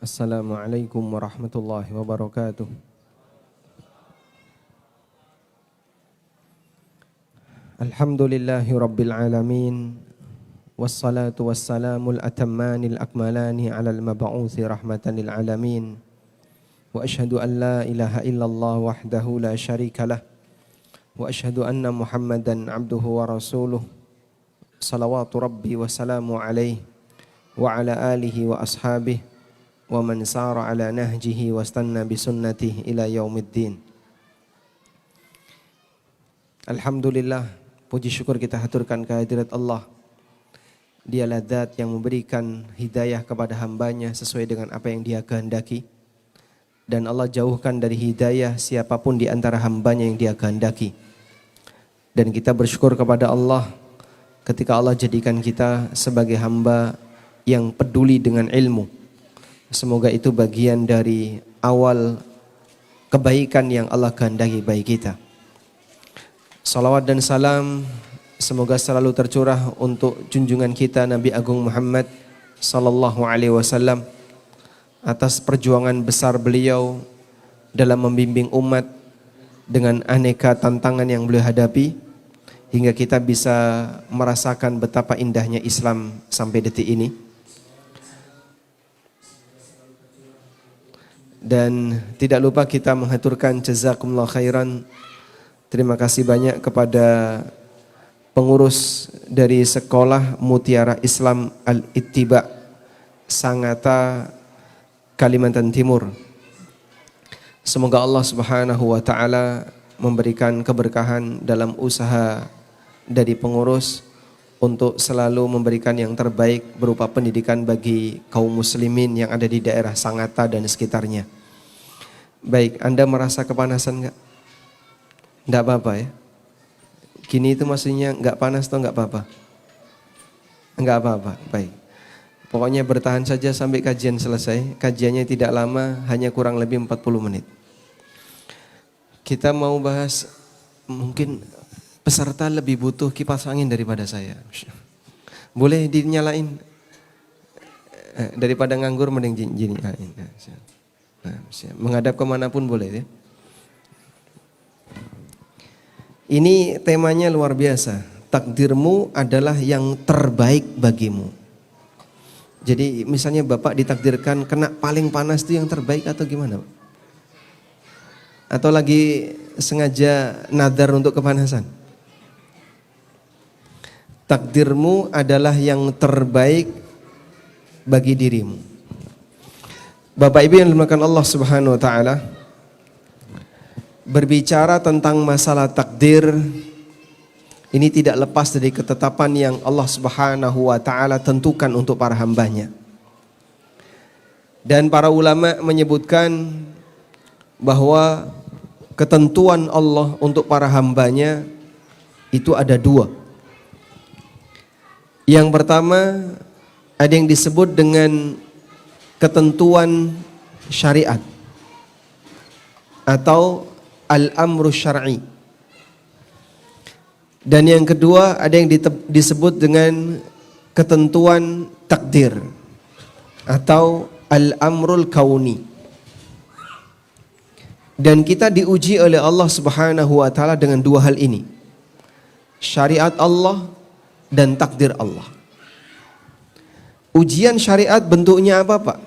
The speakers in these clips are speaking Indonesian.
Assalamualaikum warahmatullahi wabarakatuh. Alhamdulillahi rabbil alamin. Wassalatu wassalamul atammanil akmalani ala al-mab'uthi rahmatan lil alamin. Wa ashhadu an la ilaha illallah wahdahu la syarika lah. Wa ashhadu anna Muhammadan abduhu wa rasuluh. Salawatu rabbi wa salamu alaihi wa ala alihi wa ashabihi wa man sara ala nahjihi wastanna bisunnatihi ila yaumiddin. Alhamdulillah, puji syukur kita haturkan kehadirat Allah. Dialah zat yang memberikan hidayah kepada hambanya sesuai dengan apa yang Dia kehendaki. Dan Allah jauhkan dari hidayah siapapun di antara hambanya yang Dia kehendaki. Dan kita bersyukur kepada Allah ketika Allah jadikan kita sebagai hamba yang peduli dengan ilmu. Semoga itu bagian dari awal kebaikan yang Allah kehendaki bagi kita. Salawat dan salam semoga selalu tercurah untuk junjungan kita Nabi Agung Muhammad sallallahu alaihi wasallam atas perjuangan besar beliau dalam membimbing umat dengan aneka tantangan yang beliau hadapi hingga kita bisa merasakan betapa indahnya Islam sampai detik ini. Dan tidak lupa kita menghaturkan jazakumullah khairan. Terima kasih banyak kepada pengurus dari Sekolah Mutiara Islam Al-Ittiba Sangatta, Kalimantan Timur. Semoga Allah Subhanahu wa taala memberikan keberkahan dalam usaha dari pengurus untuk selalu memberikan yang terbaik berupa pendidikan bagi kaum muslimin yang ada di daerah Sangatta dan sekitarnya. Baik, Anda merasa kepanasan enggak? Enggak apa-apa ya. Gini itu maksudnya enggak panas atau enggak apa-apa? Enggak apa-apa, baik. Pokoknya bertahan saja sampai kajian selesai. Kajiannya tidak lama, hanya kurang lebih 40 menit. Kita mau bahas mungkin peserta lebih butuh kipas angin daripada saya. Boleh dinyalain daripada nganggur mending nyalain. Menghadap kemanapun boleh ya. Ini temanya luar biasa. Takdirmu adalah yang terbaik bagimu. Jadi misalnya Bapak ditakdirkan kena paling panas itu yang terbaik atau gimana Pak? Atau lagi sengaja nadar untuk kepanasan? Takdirmu adalah yang terbaik bagi dirimu. Bapak Ibu yang dimuliakan Allah Subhanahu wa taala, berbicara tentang masalah takdir ini tidak lepas dari ketetapan yang Allah Subhanahu wa taala tentukan untuk para hambanya. Dan para ulama menyebutkan bahwa ketentuan Allah untuk para hambanya itu ada dua. Yang pertama ada yang disebut dengan ketentuan syariat atau al-amru syar'i. Dan yang kedua ada yang disebut dengan ketentuan takdir atau al-amrul kauni. Dan kita diuji oleh Allah Subhanahu wa taala dengan dua hal ini. Syariat Allah dan takdir Allah. Ujian syariat bentuknya apa Pak?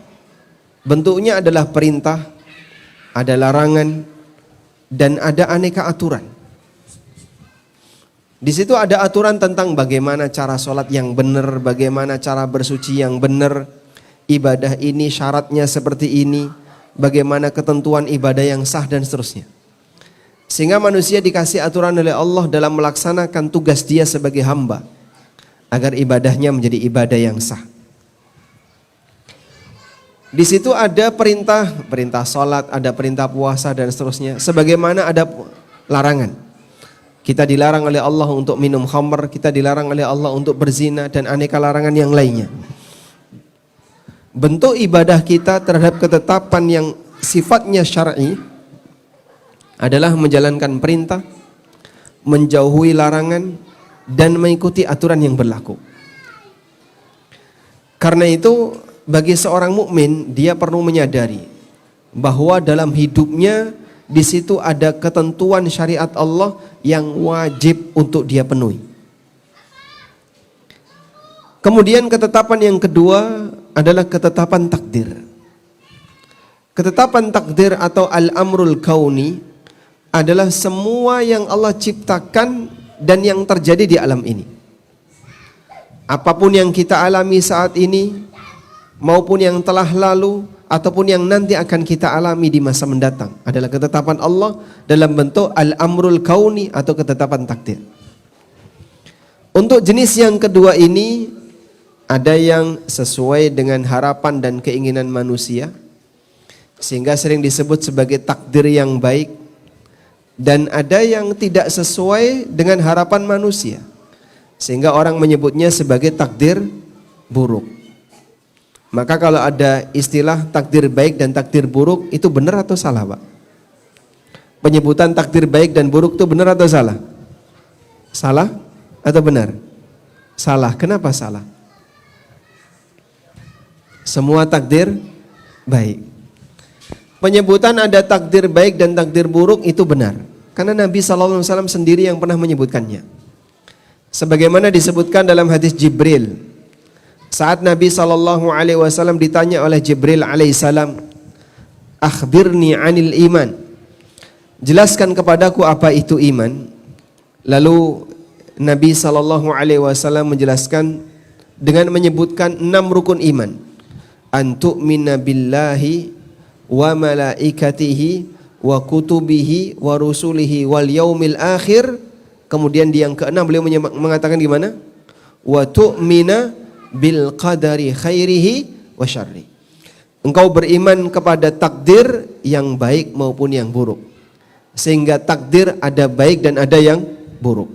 Bentuknya adalah perintah, ada larangan, dan ada aneka aturan. Di situ ada aturan tentang bagaimana cara sholat yang benar, bagaimana cara bersuci yang benar, ibadah ini syaratnya seperti ini, bagaimana ketentuan ibadah yang sah dan seterusnya. Sehingga manusia dikasih aturan oleh Allah dalam melaksanakan tugas dia sebagai hamba agar ibadahnya menjadi ibadah yang sah. Di situ ada perintah sholat, ada perintah puasa dan seterusnya. Sebagaimana ada larangan. Kita dilarang oleh Allah untuk minum khamr, kita dilarang oleh Allah untuk berzina dan aneka larangan yang lainnya. Bentuk ibadah kita terhadap ketetapan yang sifatnya syar'i adalah menjalankan perintah, menjauhi larangan, dan mengikuti aturan yang berlaku. Karena itu bagi seorang mukmin dia perlu menyadari bahwa dalam hidupnya di situ ada ketentuan syariat Allah yang wajib untuk dia penuhi. Kemudian ketetapan yang kedua adalah ketetapan takdir. Ketetapan takdir atau al-amrul kauni adalah semua yang Allah ciptakan dan yang terjadi di alam ini. Apapun yang kita alami saat ini, maupun yang telah lalu, ataupun yang nanti akan kita alami di masa mendatang, adalah ketetapan Allah dalam bentuk al-amrul kauni atau ketetapan takdir. Untuk jenis yang kedua ini, ada yang sesuai dengan harapan dan keinginan manusia, sehingga sering disebut sebagai takdir yang baik. Dan ada yang tidak sesuai dengan harapan manusia, sehingga orang menyebutnya sebagai takdir buruk. Maka kalau ada istilah takdir baik dan takdir buruk, itu benar atau salah, Pak? Penyebutan takdir baik dan buruk itu benar atau salah? Salah atau benar? Salah. Kenapa salah? Semua takdir baik. Penyebutan ada takdir baik dan takdir buruk itu benar, karena Nabi SAW sendiri yang pernah menyebutkannya. Sebagaimana disebutkan dalam hadis Jibril, saat Nabi SAW ditanya oleh Jibril alaihissalam, akhbirni anil iman, jelaskan kepadaku apa itu iman. Lalu Nabi SAW menjelaskan dengan menyebutkan 6 rukun iman. Antu'mina billahi wa malaikatihi wa kutubihi wa rusulihi wal yaumil akhir. Kemudian di yang ke-6 beliau mengatakan gimana? Wa tu'mina bil qadari khairihi wa syarri. Engkau beriman kepada takdir yang baik maupun yang buruk. Sehingga takdir ada baik dan ada yang buruk.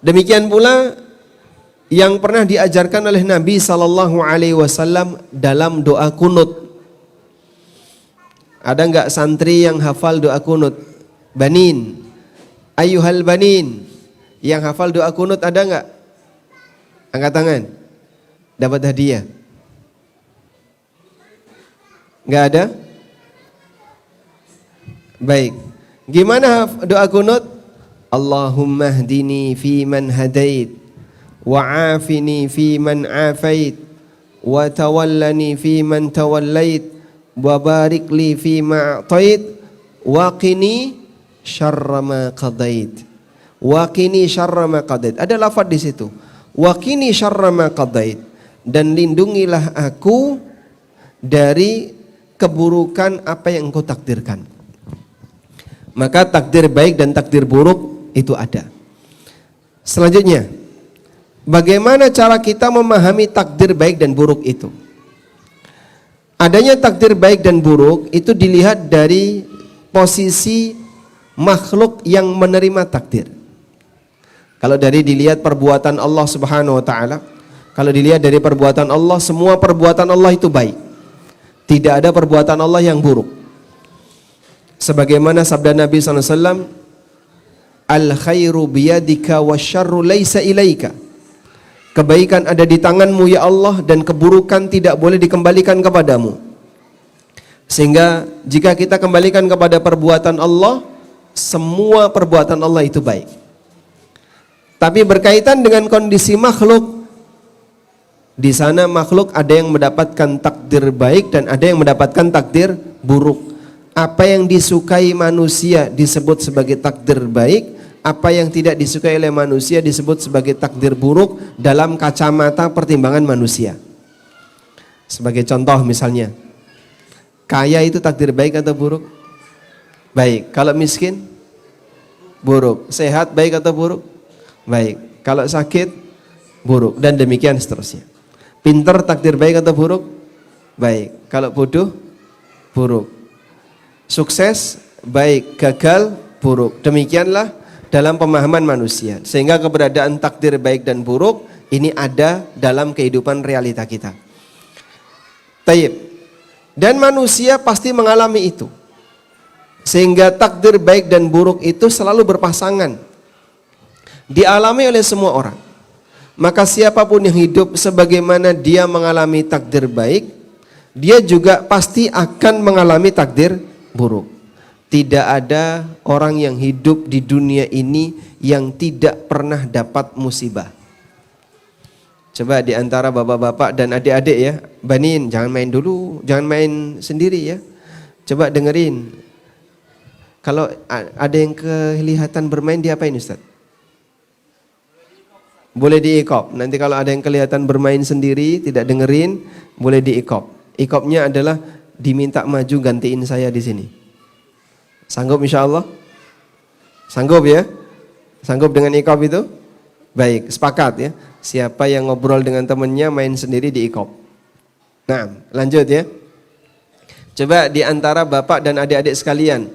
Demikian pula yang pernah diajarkan oleh Nabi SAW dalam doa kunut. Ada enggak santri yang hafal doa kunut? Banin, ayyuhal banin, yang hafal doa kunut ada enggak? Angkat tangan. Dapat hadiah. Enggak ada? Baik. Gimana doa kunut? Allahumma hdini fi man hadait, wa afini fi man afait, wa tawallani fi man tawallait, wa barik li fi ma a'tait, wa qini syarra ma qadait. Wa qini syarra ma qadait. Ada lafaz di situ. Wa qini syarra ma qadait, dan lindungilah aku dari keburukan apa yang engkau takdirkan. Maka takdir baik dan takdir buruk itu ada. Selanjutnya, bagaimana cara kita memahami takdir baik dan buruk itu? Adanya takdir baik dan buruk itu dilihat dari posisi makhluk yang menerima takdir. Kalau dari dilihat perbuatan Allah Subhanahu wa taala, kalau dilihat dari perbuatan Allah, semua perbuatan Allah itu baik. Tidak ada perbuatan Allah yang buruk. Sebagaimana sabda Nabi SAW, al khairu biyadika wasyarru laisa ilaika. Kebaikan ada di tanganmu ya Allah, dan keburukan tidak boleh dikembalikan kepadamu. Sehingga jika kita kembalikan kepada perbuatan Allah, semua perbuatan Allah itu baik. Tapi berkaitan dengan kondisi makhluk, di sana makhluk ada yang mendapatkan takdir baik dan ada yang mendapatkan takdir buruk. Apa yang disukai manusia disebut sebagai takdir baik, apa yang tidak disukai oleh manusia disebut sebagai takdir buruk dalam kacamata pertimbangan manusia. Sebagai contoh misalnya, kaya itu takdir baik atau buruk? Baik. Kalau miskin? Buruk. Sehat baik atau buruk? Baik. Kalau sakit? Buruk. Dan demikian seterusnya. Pintar takdir baik atau buruk? Baik. Kalau bodoh? Buruk. Sukses? Baik. Gagal? Buruk. Demikianlah dalam pemahaman manusia. Sehingga keberadaan takdir baik dan buruk ini ada dalam kehidupan realita kita. Taib. Dan manusia pasti mengalami itu. Sehingga takdir baik dan buruk itu selalu berpasangan. Dialami oleh semua orang. Maka siapapun yang hidup sebagaimana dia mengalami takdir baik, dia juga pasti akan mengalami takdir buruk. Tidak ada orang yang hidup di dunia ini yang tidak pernah dapat musibah. Coba di antara bapak-bapak dan adik-adik ya, Banin, jangan main dulu, jangan main sendiri ya. Coba dengerin. Kalau ada yang kelihatan bermain, diapain Ustaz? Boleh diikop. Nanti kalau ada yang kelihatan bermain sendiri, tidak dengerin, boleh diikop. Ikopnya adalah diminta maju gantiin saya di sini. Sanggup insya Allah? Sanggup ya? Sanggup dengan ikop itu? Baik, sepakat ya. Siapa yang ngobrol dengan temannya main sendiri diikop. Nah, lanjut ya. Coba di antara bapak dan adik-adik sekalian,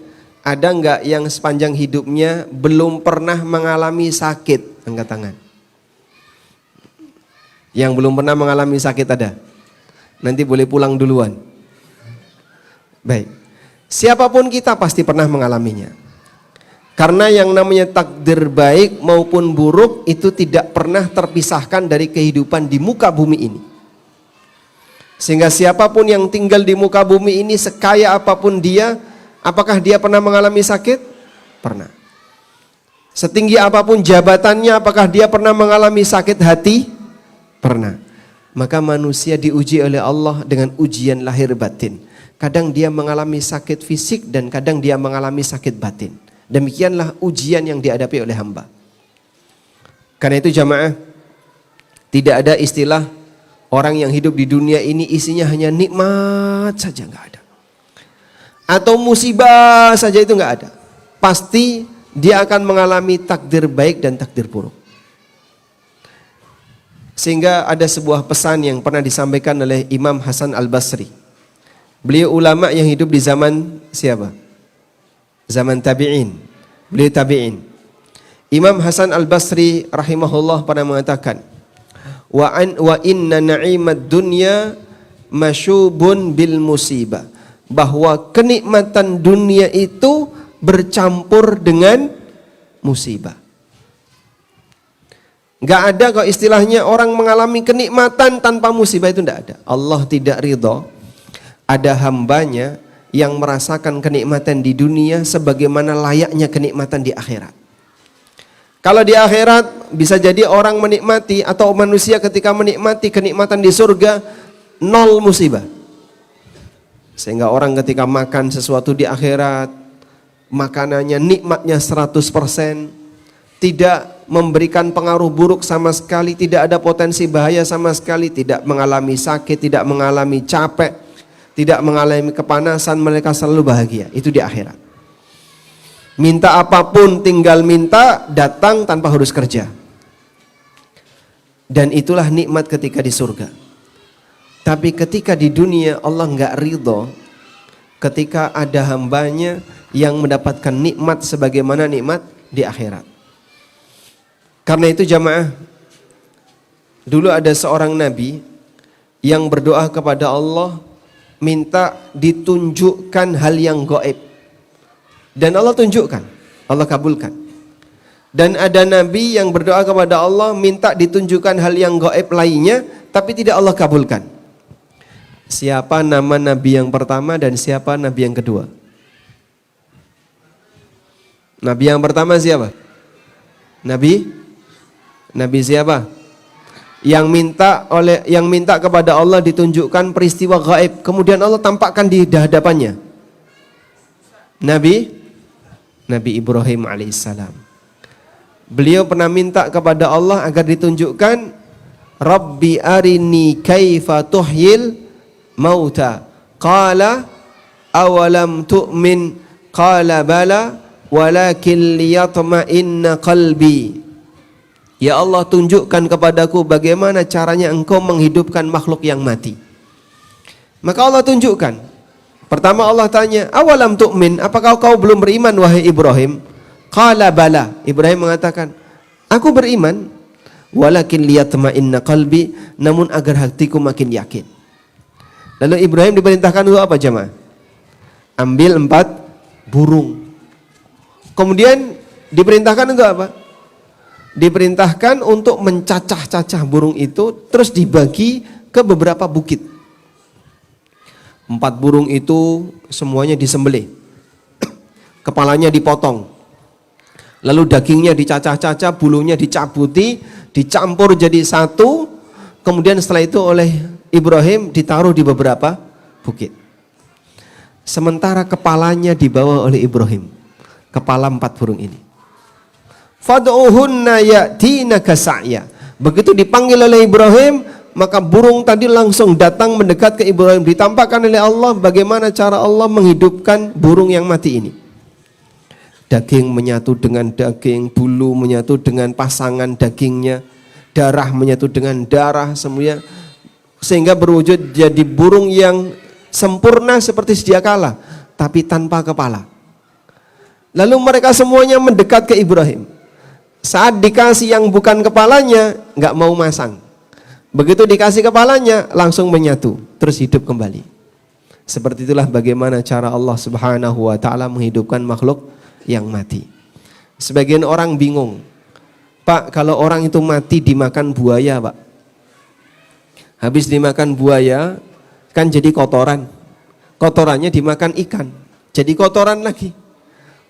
ada enggak yang sepanjang hidupnya belum pernah mengalami sakit? Angkat tangan. Yang belum pernah mengalami sakit ada? Nanti boleh pulang duluan. Baik. Siapapun kita pasti pernah mengalaminya. Karena yang namanya takdir baik maupun buruk itu tidak pernah terpisahkan dari kehidupan di muka bumi ini. Sehingga siapapun yang tinggal di muka bumi ini, sekaya apapun dia, apakah dia pernah mengalami sakit? Pernah. Setinggi apapun jabatannya, apakah dia pernah mengalami sakit hati? Pernah. Maka manusia diuji oleh Allah dengan ujian lahir batin. Kadang dia mengalami sakit fisik dan kadang dia mengalami sakit batin. Demikianlah ujian yang dihadapi oleh hamba. Karena itu jamaah, tidak ada istilah orang yang hidup di dunia ini isinya hanya nikmat saja, nggak ada. Atau musibah saja, itu nggak ada. Pasti dia akan mengalami takdir baik dan takdir buruk. Sehingga ada sebuah pesan yang pernah disampaikan oleh Imam Hasan Al-Basri. Beliau ulama yang hidup di zaman siapa? Zaman tabi'in. Beliau tabi'in. Imam Hasan Al-Basri rahimahullah pernah mengatakan, wa inna na'imad dunya masyubun bil musibah. Bahwa kenikmatan dunia itu bercampur dengan musibah. Gak ada kok istilahnya orang mengalami kenikmatan tanpa musibah, itu tidak ada. Allah tidak ridho ada hambanya yang merasakan kenikmatan di dunia sebagaimana layaknya kenikmatan di akhirat. Kalau di akhirat bisa jadi orang menikmati atau manusia ketika menikmati kenikmatan di surga nol musibah. Sehingga orang ketika makan sesuatu di akhirat, makanannya nikmatnya 100%, tidak memberikan pengaruh buruk sama sekali, tidak ada potensi bahaya sama sekali, tidak mengalami sakit, tidak mengalami capek, tidak mengalami kepanasan, mereka selalu bahagia. Itu di akhirat. Minta apapun tinggal minta, datang tanpa harus kerja. Dan itulah nikmat ketika di surga. Tapi ketika di dunia Allah nggak ridho ketika ada hambanya yang mendapatkan nikmat sebagaimana nikmat di akhirat. Karena itu jamaah, dulu ada seorang nabi yang berdoa kepada Allah minta ditunjukkan hal yang gaib. Dan Allah tunjukkan, Allah kabulkan. Dan ada nabi yang berdoa kepada Allah minta ditunjukkan hal yang gaib lainnya, tapi tidak Allah kabulkan. Siapa nama nabi yang pertama dan siapa nabi yang kedua? Nabi yang pertama siapa? Nabi siapa? Yang minta kepada Allah ditunjukkan peristiwa gaib, kemudian Allah tampakkan di hadapannya. Nabi Ibrahim alaihissalam. Beliau pernah minta kepada Allah agar ditunjukkan, Rabbi arini kaifa tuhyil mauta. Qala awalam tu'min. Qala bala walakin liyatma'inna qalbi. Ya Allah, tunjukkan kepadaku bagaimana caranya engkau menghidupkan makhluk yang mati. Maka Allah tunjukkan. Pertama Allah tanya, awalam tu'min, apakah kau belum beriman wahai Ibrahim? Qala bala. Ibrahim mengatakan, aku beriman. Walakin liyatma'inna qalbi, namun agar hatiku makin yakin. Lalu Ibrahim diperintahkan untuk apa jemaah? Ambil 4 burung. Kemudian diperintahkan untuk apa? diperintahkan untuk mencacah-cacah burung itu, terus dibagi ke beberapa bukit. 4 burung itu semuanya disembelih, kepalanya dipotong, lalu dagingnya dicacah-cacah, bulunya dicabuti, dicampur jadi satu, kemudian setelah itu oleh Ibrahim ditaruh di beberapa bukit. Sementara kepalanya dibawa oleh Ibrahim, kepala 4 burung ini. Fad'uhunna ya'tinaka sa'ya. Begitu dipanggil oleh Ibrahim, maka burung tadi langsung datang mendekat ke Ibrahim. Ditampakkan oleh Allah bagaimana cara Allah menghidupkan burung yang mati ini. Daging menyatu dengan daging, bulu menyatu dengan pasangan dagingnya, darah menyatu dengan darah semuanya, sehingga berwujud jadi burung yang sempurna seperti sedia kala, tapi tanpa kepala. Lalu mereka semuanya mendekat ke Ibrahim. Saat dikasih yang bukan kepalanya, nggak mau masang. Begitu dikasih kepalanya, langsung menyatu, terus hidup kembali. Seperti itulah bagaimana cara Allah Subhanahu wa Ta'ala menghidupkan makhluk yang mati. Sebagian orang bingung, Pak, kalau orang itu mati dimakan buaya, Pak. Habis dimakan buaya, kan jadi kotoran. Kotorannya dimakan ikan, jadi kotoran lagi.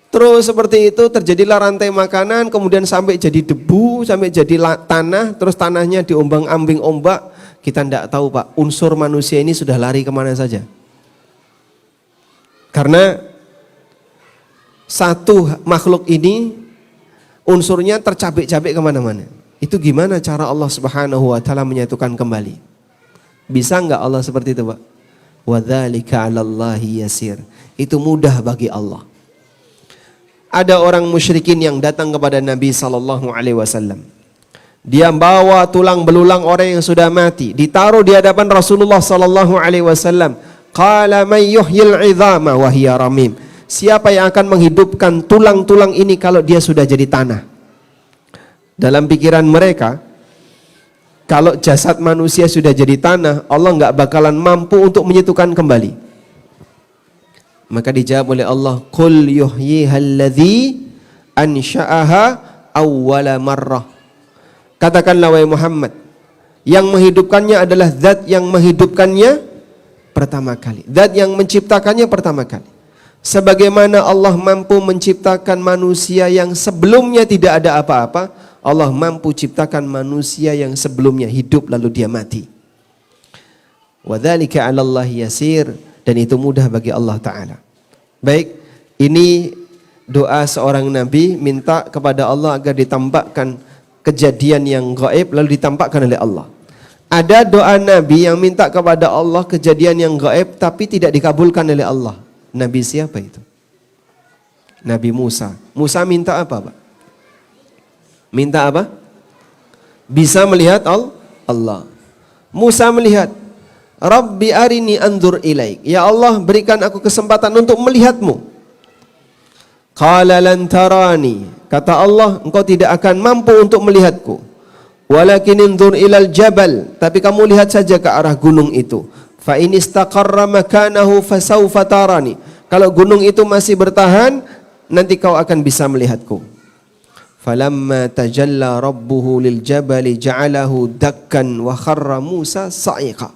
Terus seperti itu terjadilah rantai makanan, kemudian sampai jadi debu, sampai jadi tanah, terus tanahnya diombang-ambing ombak. Kita tidak tahu, Pak, unsur manusia ini sudah lari kemana saja. Karena satu makhluk ini unsurnya tercabik-cabik kemana-mana. Itu gimana cara Allah Subhanahu wa Ta'ala menyatukan kembali? Bisa enggak Allah seperti itu, Pak? Wadzalika 'alallahi yasir. Itu mudah bagi Allah. Ada orang musyrikin yang datang kepada Nabi sallallahu alaihi wasallam. Dia bawa tulang belulang orang yang sudah mati, ditaruh di hadapan Rasulullah sallallahu alaihi wasallam. Qala may yuhyil 'idhama wa hiya ramim. Siapa yang akan menghidupkan tulang-tulang ini kalau dia sudah jadi tanah? Dalam pikiran mereka, kalau jasad manusia sudah jadi tanah, Allah nggak bakalan mampu untuk menyatukan kembali. Maka dijawab oleh Allah, qul yuhyyihalladzi ansha'aha awwala marrah. Katakanlah wahai Muhammad, yang menghidupkannya adalah zat yang menghidupkannya pertama kali, zat yang menciptakannya pertama kali. Sebagaimana Allah mampu menciptakan manusia yang sebelumnya tidak ada apa-apa, Allah mampu ciptakan manusia yang sebelumnya hidup lalu dia mati. Wadzalika 'alallahi yasir, dan itu mudah bagi Allah Ta'ala. Baik, ini doa seorang Nabi minta kepada Allah agar ditampakkan kejadian yang gaib lalu ditampakkan oleh Allah. Ada doa Nabi yang minta kepada Allah kejadian yang gaib tapi tidak dikabulkan oleh Allah. Nabi siapa itu? Nabi Musa. Musa minta apa, Pak? Minta apa? Bisa melihat Allah. Musa melihat, Rabbi arini anzur ilaik. Ya Allah, berikan aku kesempatan untuk melihatmu. Qala lan tarani. Kata Allah, engkau tidak akan mampu untuk melihatku. Walakin inzur ilal jabal. Tapi kamu lihat saja ke arah gunung itu. Fa in istaqarra makanahu fasawfa tarani. Kalau gunung itu masih bertahan, nanti kau akan bisa melihatku. Falamma tajalla rabbuhu lil jabali ja'alahu dakkan wa kharra Musa sa'iqa.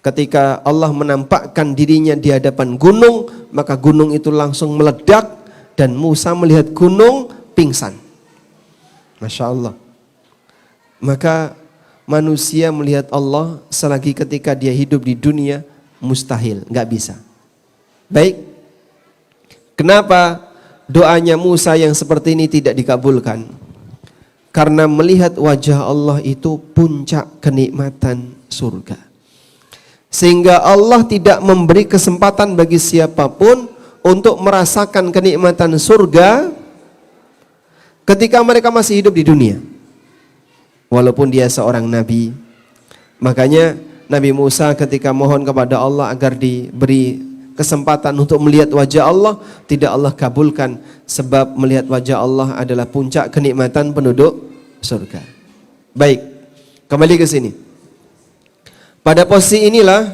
Ketika Allah menampakkan dirinya di hadapan gunung, maka gunung itu langsung meledak dan Musa melihat gunung pingsan. Masya Allah. Maka manusia melihat Allah selagi ketika dia hidup di dunia mustahil, nggak bisa. Baik, kenapa doanya Musa yang seperti ini tidak dikabulkan? Karena melihat wajah Allah itu puncak kenikmatan surga. Sehingga Allah tidak memberi kesempatan bagi siapapun untuk merasakan kenikmatan surga ketika mereka masih hidup di dunia. Walaupun dia seorang nabi. Makanya Nabi Musa ketika mohon kepada Allah agar diberi kesempatan untuk melihat wajah Allah, tidak Allah kabulkan, sebab melihat wajah Allah adalah puncak kenikmatan penduduk surga. Baik, kembali ke sini. Pada posisi inilah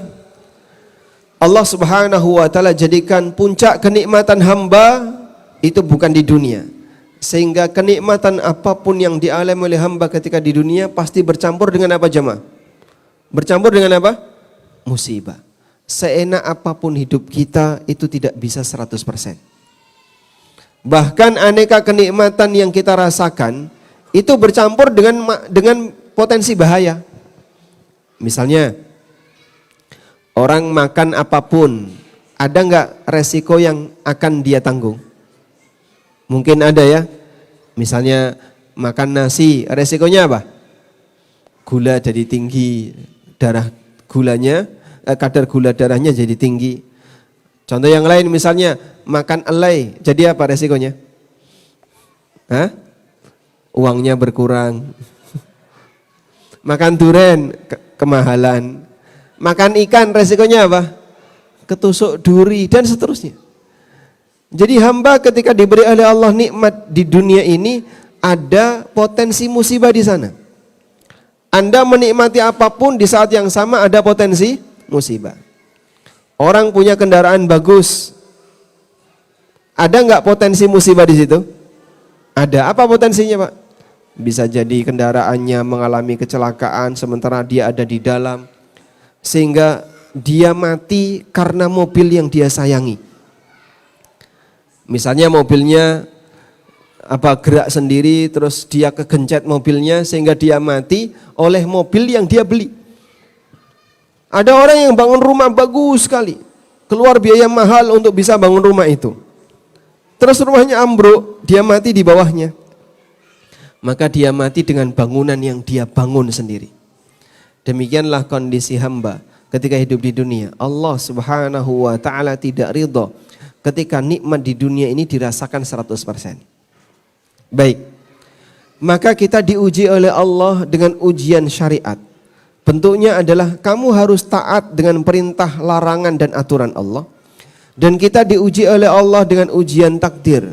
Allah Subhanahu wa Ta'ala jadikan puncak kenikmatan hamba itu bukan di dunia, Sehingga kenikmatan apapun yang dialami oleh hamba ketika di dunia pasti bercampur dengan apa jemaah? Bercampur dengan apa? Musibah. Seenak apapun hidup kita itu tidak bisa 100%. Bahkan aneka kenikmatan yang kita rasakan itu bercampur dengan potensi bahaya. Misalnya orang makan apapun, ada nggak resiko yang akan dia tanggung? Mungkin ada ya. Misalnya makan nasi, resikonya apa? Gula jadi tinggi, kadar gula darahnya jadi tinggi. Contoh yang lain misalnya makan elai, jadi apa resikonya? Hah? Uangnya berkurang. Makan durian, kemahalan. Makan ikan, resikonya apa? Ketusuk duri dan seterusnya. Jadi hamba ketika diberi oleh Allah nikmat di dunia ini, ada potensi musibah di sana. Anda menikmati apapun, di saat yang sama ada potensi musibah. Orang punya kendaraan bagus, ada nggak potensi musibah di situ? Ada. Apa potensinya, Pak? Bisa jadi kendaraannya mengalami kecelakaan sementara dia ada di dalam, sehingga dia mati karena mobil yang dia sayangi. Misalnya mobilnya gerak sendiri, terus dia kegencet mobilnya sehingga dia mati oleh mobil yang dia beli. Ada orang yang bangun rumah bagus sekali, keluar biaya mahal untuk bisa bangun rumah itu. Terus rumahnya ambruk, dia mati di bawahnya. Maka dia mati dengan bangunan yang dia bangun sendiri. Demikianlah kondisi hamba ketika hidup di dunia. Allah Subhanahu wa ta'ala tidak ridha ketika nikmat di dunia ini dirasakan 100%. Baik, maka kita diuji oleh Allah dengan ujian syariat. Bentuknya adalah kamu harus taat dengan perintah, larangan dan aturan Allah. Dan kita diuji oleh Allah dengan ujian takdir.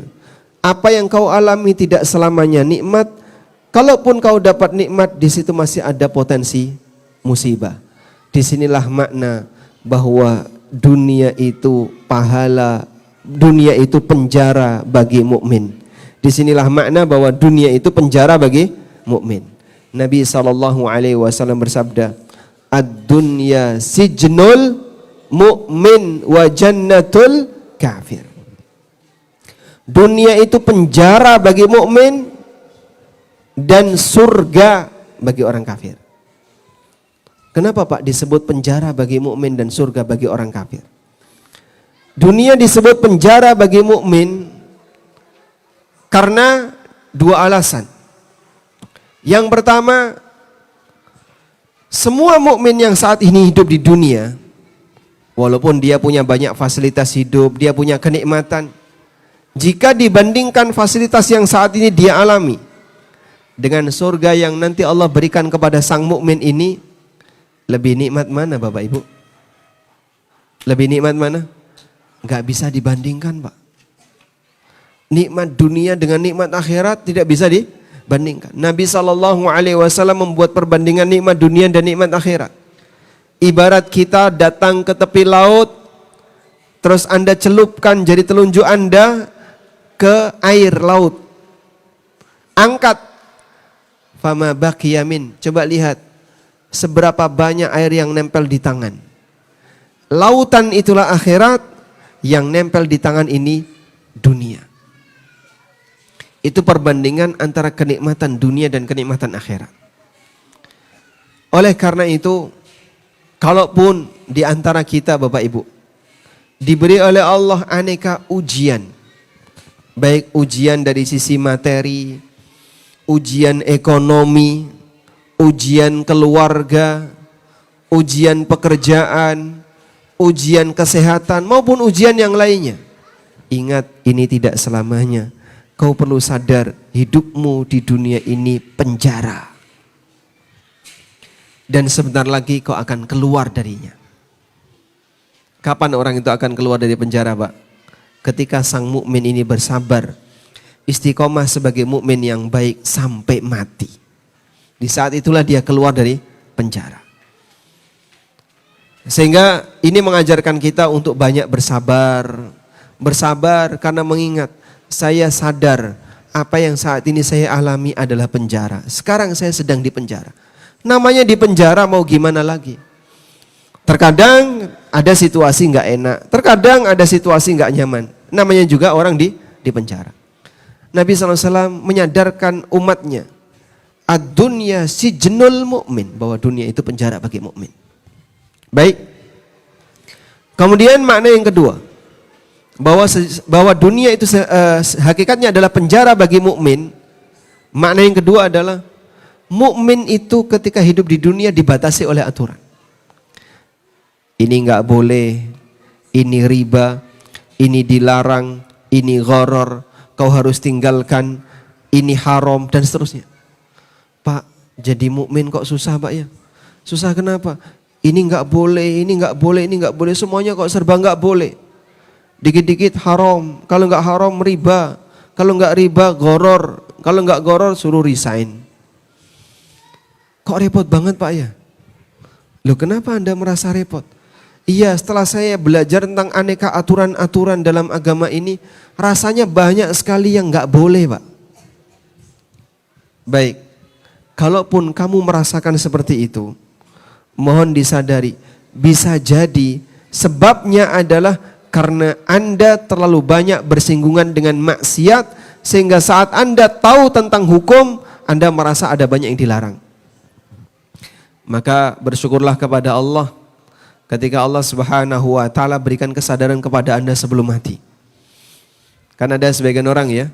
Apa yang kau alami tidak selamanya nikmat. Kalaupun kau dapat nikmat, di situ masih ada potensi musibah. Disinilah makna bahwa dunia itu pahala, dunia itu penjara bagi mukmin. Disinilah makna bahwa dunia itu penjara bagi mukmin. Nabi SAW bersabda, ad-dunya sijnul mu'min wa jannatul kafir. Dunia itu penjara bagi mukmin dan surga bagi orang kafir. Kenapa Pak disebut penjara bagi mukmin dan surga bagi orang kafir? Dunia disebut penjara bagi mukmin karena dua alasan. Yang pertama, semua mukmin yang saat ini hidup di dunia, walaupun dia punya banyak fasilitas hidup, dia punya kenikmatan, jika dibandingkan fasilitas yang saat ini dia alami dengan surga yang nanti Allah berikan kepada sang mukmin ini, lebih nikmat mana Bapak Ibu? Lebih nikmat mana? Gak bisa dibandingkan Pak. Nikmat dunia dengan nikmat akhirat tidak bisa dibandingkan. Nabi SAW membuat perbandingan nikmat dunia dan nikmat akhirat. Ibarat kita datang ke tepi laut, terus Anda celupkan jari telunjuk Anda ke air laut. Angkat, fama baqiya min. Coba lihat seberapa banyak air yang nempel di tangan. Lautan itulah akhirat, yang nempel di tangan ini dunia. Itu perbandingan antara kenikmatan dunia dan kenikmatan akhirat. Oleh karena itu, kalaupun di antara kita Bapak Ibu diberi oleh Allah aneka ujian, baik ujian dari sisi materi, ujian ekonomi, ujian keluarga, ujian pekerjaan, ujian kesehatan maupun ujian yang lainnya. Ingat, ini tidak selamanya. Kau perlu sadar hidupmu di dunia ini penjara. Dan sebentar lagi kau akan keluar darinya. Kapan orang itu akan keluar dari penjara, Pak? Ketika sang mukmin ini bersabar, istiqomah sebagai mukmin yang baik sampai mati. Di saat itulah dia keluar dari penjara. Sehingga ini mengajarkan kita untuk banyak bersabar. Bersabar karena mengingat, saya sadar apa yang saat ini saya alami adalah penjara. Sekarang saya sedang di penjara. Namanya di penjara mau gimana lagi? Terkadang ada situasi nggak enak, terkadang ada situasi nggak nyaman. Namanya juga orang di penjara. Nabi SAW menyadarkan umatnya, ad-dunya sijnul mu'min, bahwa dunia itu penjara bagi mukmin. Baik. Kemudian makna yang kedua, bahwa dunia itu hakikatnya adalah penjara bagi mukmin. Makna yang kedua adalah mukmin itu ketika hidup di dunia dibatasi oleh aturan. Ini nggak boleh, ini riba, ini dilarang, ini gharar, kau harus tinggalkan, ini haram dan seterusnya. Pak, jadi mukmin kok susah Pak ya? Susah kenapa? Ini nggak boleh, ini nggak boleh, ini nggak boleh, semuanya kok serba nggak boleh. Dikit-dikit haram, kalau nggak haram riba, kalau nggak riba gharar, kalau nggak gharar suruh resign. Kok repot banget Pak ya? Loh kenapa Anda merasa repot? Iya, setelah saya belajar tentang aneka aturan-aturan dalam agama ini, rasanya banyak sekali yang nggak boleh Pak. Baik, kalaupun kamu merasakan seperti itu, mohon disadari, bisa jadi sebabnya adalah karena Anda terlalu banyak bersinggungan dengan maksiat, sehingga saat Anda tahu tentang hukum, Anda merasa ada banyak yang dilarang. Maka bersyukurlah kepada Allah ketika Allah Subhanahu wa taala berikan kesadaran kepada Anda sebelum mati. Kan ada sebagian orang ya,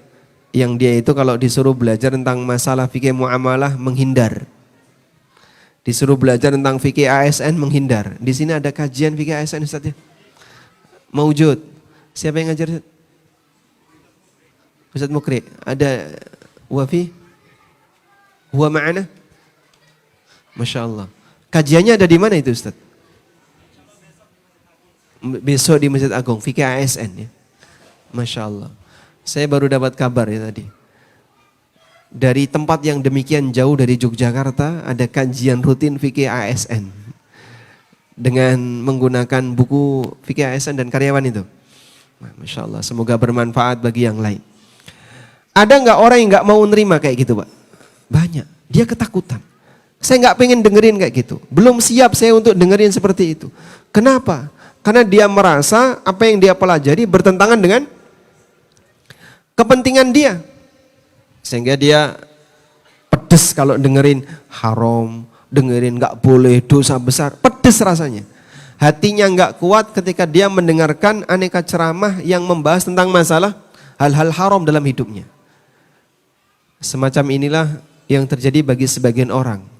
yang dia itu kalau disuruh belajar tentang masalah fikih muamalah menghindar. Disuruh belajar tentang fikih ASN menghindar. Di sini ada kajian fikih ASN Ustaz ya? Maujud. Siapa yang ngajar? Ustaz Mukri. Ada Wafi? Huwa ma'ana? Masya Allah. Kajiannya ada di mana itu Ustaz? Besok di Masjid Agung, fikih ASN ya. Masya Allah. Saya baru dapat kabar ya tadi. Dari tempat yang demikian jauh dari Yogyakarta ada kajian rutin fikih ASN. Dengan menggunakan buku fikih ASN dan karyawan itu. Masya Allah, semoga bermanfaat bagi yang lain. Ada nggak orang yang nggak mau nerima kayak gitu Pak? Banyak, dia ketakutan. Saya nggak pengen dengerin kayak gitu. Belum siap saya untuk dengerin seperti itu. Kenapa? Karena dia merasa apa yang dia pelajari bertentangan dengan kepentingan dia. Sehingga dia pedes kalau dengerin haram, dengerin nggak boleh, dosa besar, pedes rasanya. Hatinya nggak kuat ketika dia mendengarkan aneka ceramah yang membahas tentang masalah hal-hal haram dalam hidupnya. Semacam inilah yang terjadi bagi sebagian orang.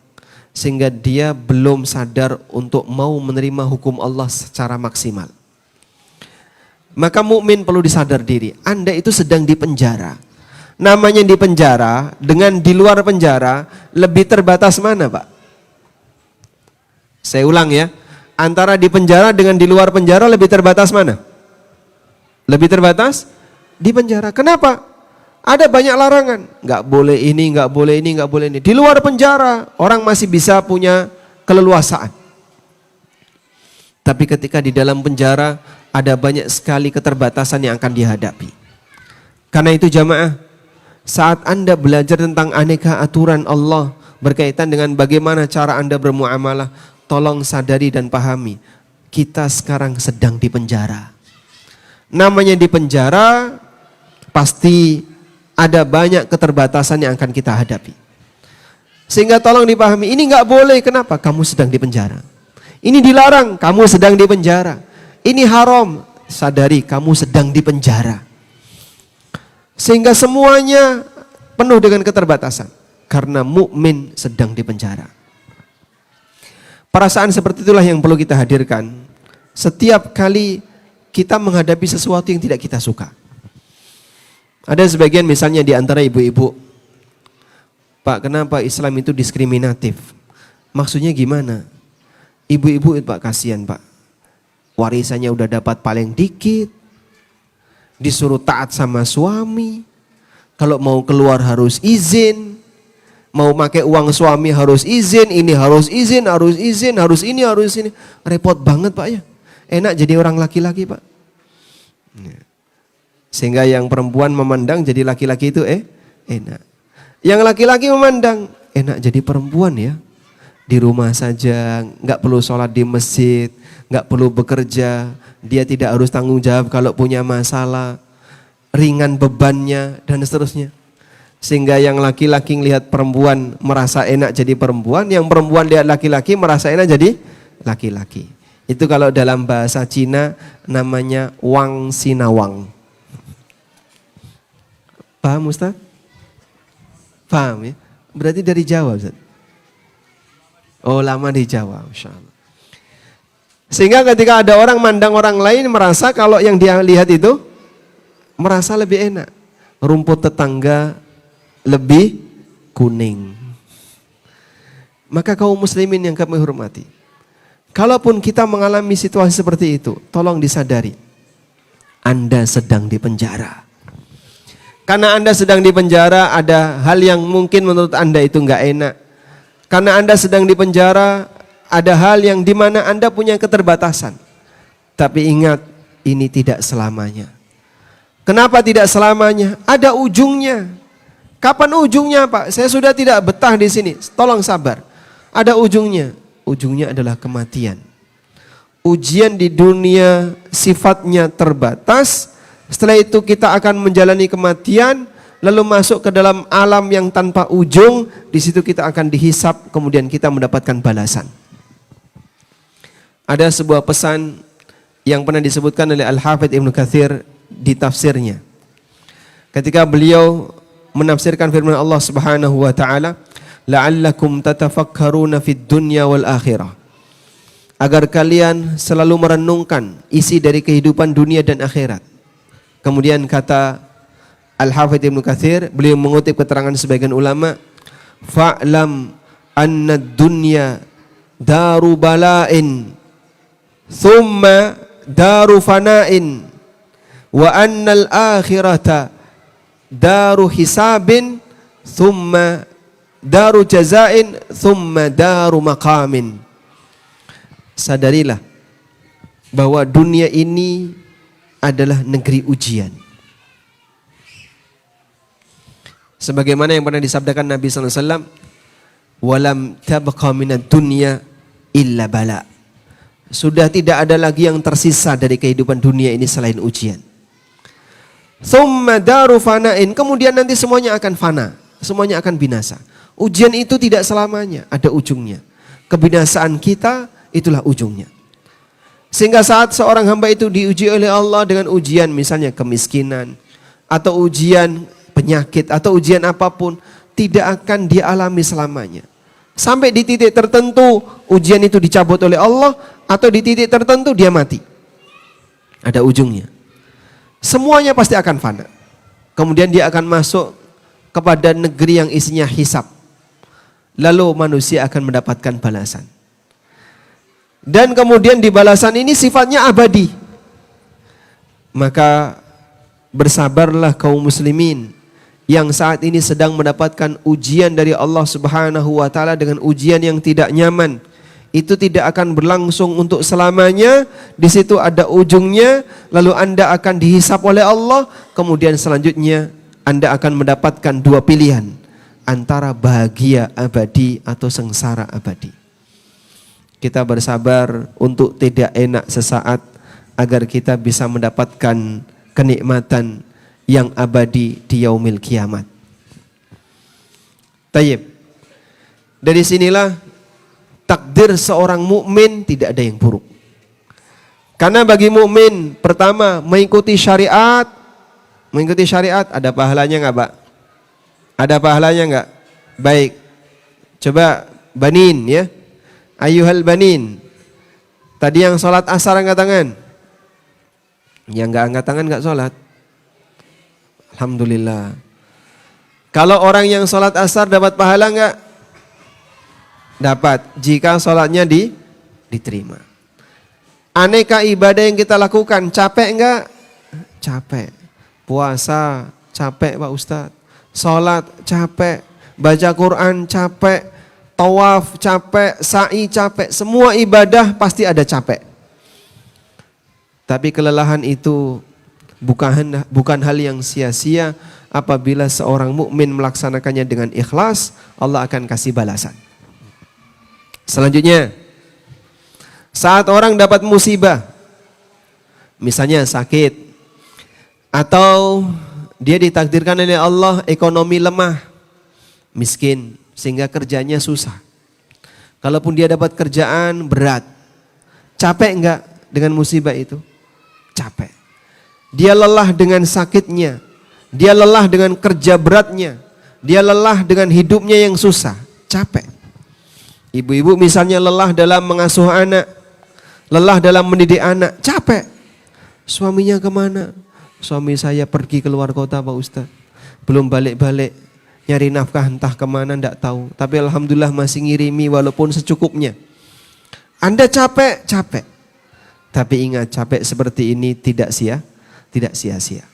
Sehingga dia belum sadar untuk mau menerima hukum Allah secara maksimal. Maka mukmin perlu disadar diri, Anda itu sedang di penjara. Namanya di penjara, dengan di luar penjara, lebih terbatas mana Pak? Saya ulang ya, antara di penjara dengan di luar penjara lebih terbatas mana? Lebih terbatas di penjara. Kenapa? Ada banyak larangan, nggak boleh ini, nggak boleh ini, nggak boleh ini. Di luar penjara, orang masih bisa punya keleluasaan. Tapi ketika di dalam penjara, ada banyak sekali keterbatasan yang akan dihadapi. Karena itu jamaah, saat Anda belajar tentang aneka aturan Allah berkaitan dengan bagaimana cara Anda bermuamalah, tolong sadari dan pahami, kita sekarang sedang di penjara. Namanya di penjara, pasti ada banyak keterbatasan yang akan kita hadapi. Sehingga tolong dipahami, ini nggak boleh, kenapa? Kamu sedang di penjara. Ini dilarang, kamu sedang di penjara. Ini haram, sadari kamu sedang di penjara. Sehingga semuanya penuh dengan keterbatasan. Karena mukmin sedang di penjara. Perasaan seperti itulah yang perlu kita hadirkan. Setiap kali kita menghadapi sesuatu yang tidak kita suka. Ada sebagian misalnya di antara ibu-ibu, Pak, kenapa Islam itu diskriminatif? Maksudnya gimana? Ibu-ibu itu Pak, kasihan Pak. Warisannya udah dapat paling dikit, disuruh taat sama suami, kalau mau keluar harus izin, mau pakai uang suami harus izin, ini harus izin, harus izin, harus ini, harus ini. Repot banget Pak ya. Enak jadi orang laki-laki Pak. Sehingga yang perempuan memandang jadi laki-laki itu enak. Yang laki-laki memandang, enak jadi perempuan ya. Di rumah saja, nggak perlu sholat di masjid, nggak perlu bekerja, dia tidak harus tanggung jawab kalau punya masalah, ringan bebannya dan seterusnya. Sehingga yang laki-laki lihat perempuan merasa enak jadi perempuan, yang perempuan lihat laki-laki merasa enak jadi laki-laki. Itu kalau dalam bahasa Cina namanya wang sinawang. Paham Ustaz? Paham ya? Berarti dari Jawa Ustaz? Oh, lama di Jawa, Masya Allah. Sehingga ketika ada orang mandang orang lain merasa kalau yang dia lihat itu merasa lebih enak. Rumput tetangga lebih kuning. Maka kaum muslimin yang kami hormati, kalaupun kita mengalami situasi seperti itu, tolong disadari, Anda sedang dipenjara. Karena Anda sedang dipenjara, ada hal yang mungkin menurut Anda itu enggak enak. Karena Anda sedang dipenjara, ada hal yang dimana Anda punya keterbatasan. Tapi ingat, ini tidak selamanya. Kenapa tidak selamanya? Ada ujungnya. Kapan ujungnya Pak? Saya sudah tidak betah di sini. Tolong sabar. Ada ujungnya. Ujungnya adalah kematian. Ujian di dunia sifatnya terbatas. Setelah itu kita akan menjalani kematian, lalu masuk ke dalam alam yang tanpa ujung. Di situ kita akan dihisap, kemudian kita mendapatkan balasan. Ada sebuah pesan yang pernah disebutkan oleh Al-Hafidz Ibnu Katsir di tafsirnya. Ketika beliau menafsirkan firman Allah Subhanahu wa taala, la'allakum tatafakkaruna fid dunya wal akhirah. Agar kalian selalu merenungkan isi dari kehidupan dunia dan akhirat. Kemudian kata Al-Hafidz Ibnu Katsir, beliau mengutip keterangan sebagian ulama, fa'lam anna dunya daru bala'in thumma daru fana'in wa annal akhirata daru hisabin thumma daru jazain thumma daru maqamin. Sadarilah bahwa dunia ini adalah negeri ujian. Sebagaimana yang pernah disabdakan Nabi SAW, walam tabqa minad dunya illa bala. Sudah tidak ada lagi yang tersisa dari kehidupan dunia ini selain ujian. Thumma daru fana'in, kemudian nanti semuanya akan fana, semuanya akan binasa. Ujian itu tidak selamanya, ada ujungnya. Kebinasaan kita itulah ujungnya. Sehingga saat seorang hamba itu diuji oleh Allah dengan ujian misalnya kemiskinan, atau ujian penyakit, atau ujian apapun, tidak akan dia alami selamanya. Sampai di titik tertentu ujian itu dicabut oleh Allah, atau di titik tertentu dia mati. Ada ujungnya. Semuanya pasti akan fana. Kemudian dia akan masuk kepada negeri yang isinya hisab. Lalu manusia akan mendapatkan balasan. Dan kemudian di balasan ini sifatnya abadi. Maka bersabarlah kaum muslimin yang saat ini sedang mendapatkan ujian dari Allah Subhanahu wa taala dengan ujian yang tidak nyaman. Itu tidak akan berlangsung untuk selamanya. Di situ ada ujungnya, lalu Anda akan dihisap oleh Allah, kemudian selanjutnya Anda akan mendapatkan dua pilihan, antara bahagia abadi atau sengsara abadi. Kita bersabar untuk tidak enak sesaat agar kita bisa mendapatkan kenikmatan yang abadi di yaumil kiamat. Tayyib. Dari sinilah takdir seorang mukmin tidak ada yang buruk. Karena bagi mukmin pertama mengikuti syariat, ada pahalanya enggak, Pak? Ada pahalanya enggak? Baik. Coba banin ya. Ayuhal banin. Tadi yang sholat asar angkat tangan. Yang enggak angkat tangan enggak sholat. Alhamdulillah. Kalau orang yang sholat asar dapat pahala enggak? Dapat. Jika sholatnya diterima. Aneka ibadah yang kita lakukan capek enggak? Capek. Puasa capek Pak Ustadz. Sholat capek. Baca Quran capek. Tawaf capek, sa'i capek, semua ibadah pasti ada capek. Tapi kelelahan itu bukan hal yang sia-sia apabila seorang mukmin melaksanakannya dengan ikhlas, Allah akan kasih balasan. Selanjutnya, saat orang dapat musibah, misalnya sakit, atau dia ditakdirkan oleh Allah ekonomi lemah, miskin, sehingga kerjanya susah. Kalaupun dia dapat kerjaan berat, capek enggak dengan musibah itu? Capek. Dia lelah dengan sakitnya, dia lelah dengan kerja beratnya, dia lelah dengan hidupnya yang susah, capek. Ibu-ibu misalnya lelah dalam mengasuh anak, lelah dalam mendidik anak, capek. Suaminya kemana? Suami saya pergi keluar kota Pak Ustaz, belum balik-balik, nyari nafkah entah kemana enggak tahu. Tapi alhamdulillah masih ngirimi walaupun secukupnya. Anda capek, capek. Tapi ingat, capek seperti ini tidak sia-sia.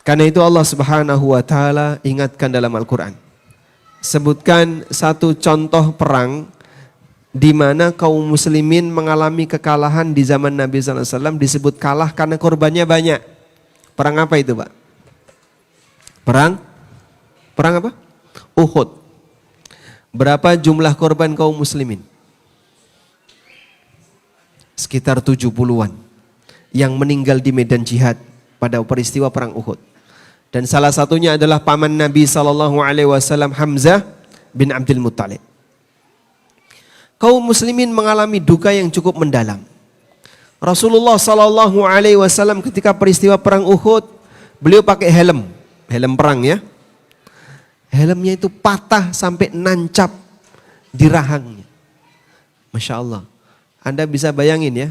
Karena itu Allah Subhanahu wa taala ingatkan dalam Al-Qur'an. Sebutkan satu contoh perang di mana kaum muslimin mengalami kekalahan di zaman Nabi sallallahu alaihi wasallam, disebut kalah karena korbannya banyak. Perang apa itu, Pak? Perang apa? Uhud. Berapa jumlah korban kaum muslimin? Sekitar 70-an yang meninggal di medan jihad pada peristiwa perang Uhud. Dan salah satunya adalah paman Nabi SAW Hamzah bin Abdul Muttalib. Kaum muslimin mengalami duka yang cukup mendalam. Rasulullah SAW ketika peristiwa perang Uhud, beliau pakai helm perang ya. Helmnya itu patah sampai nancap di rahangnya. Masya Allah. Anda bisa bayangin ya,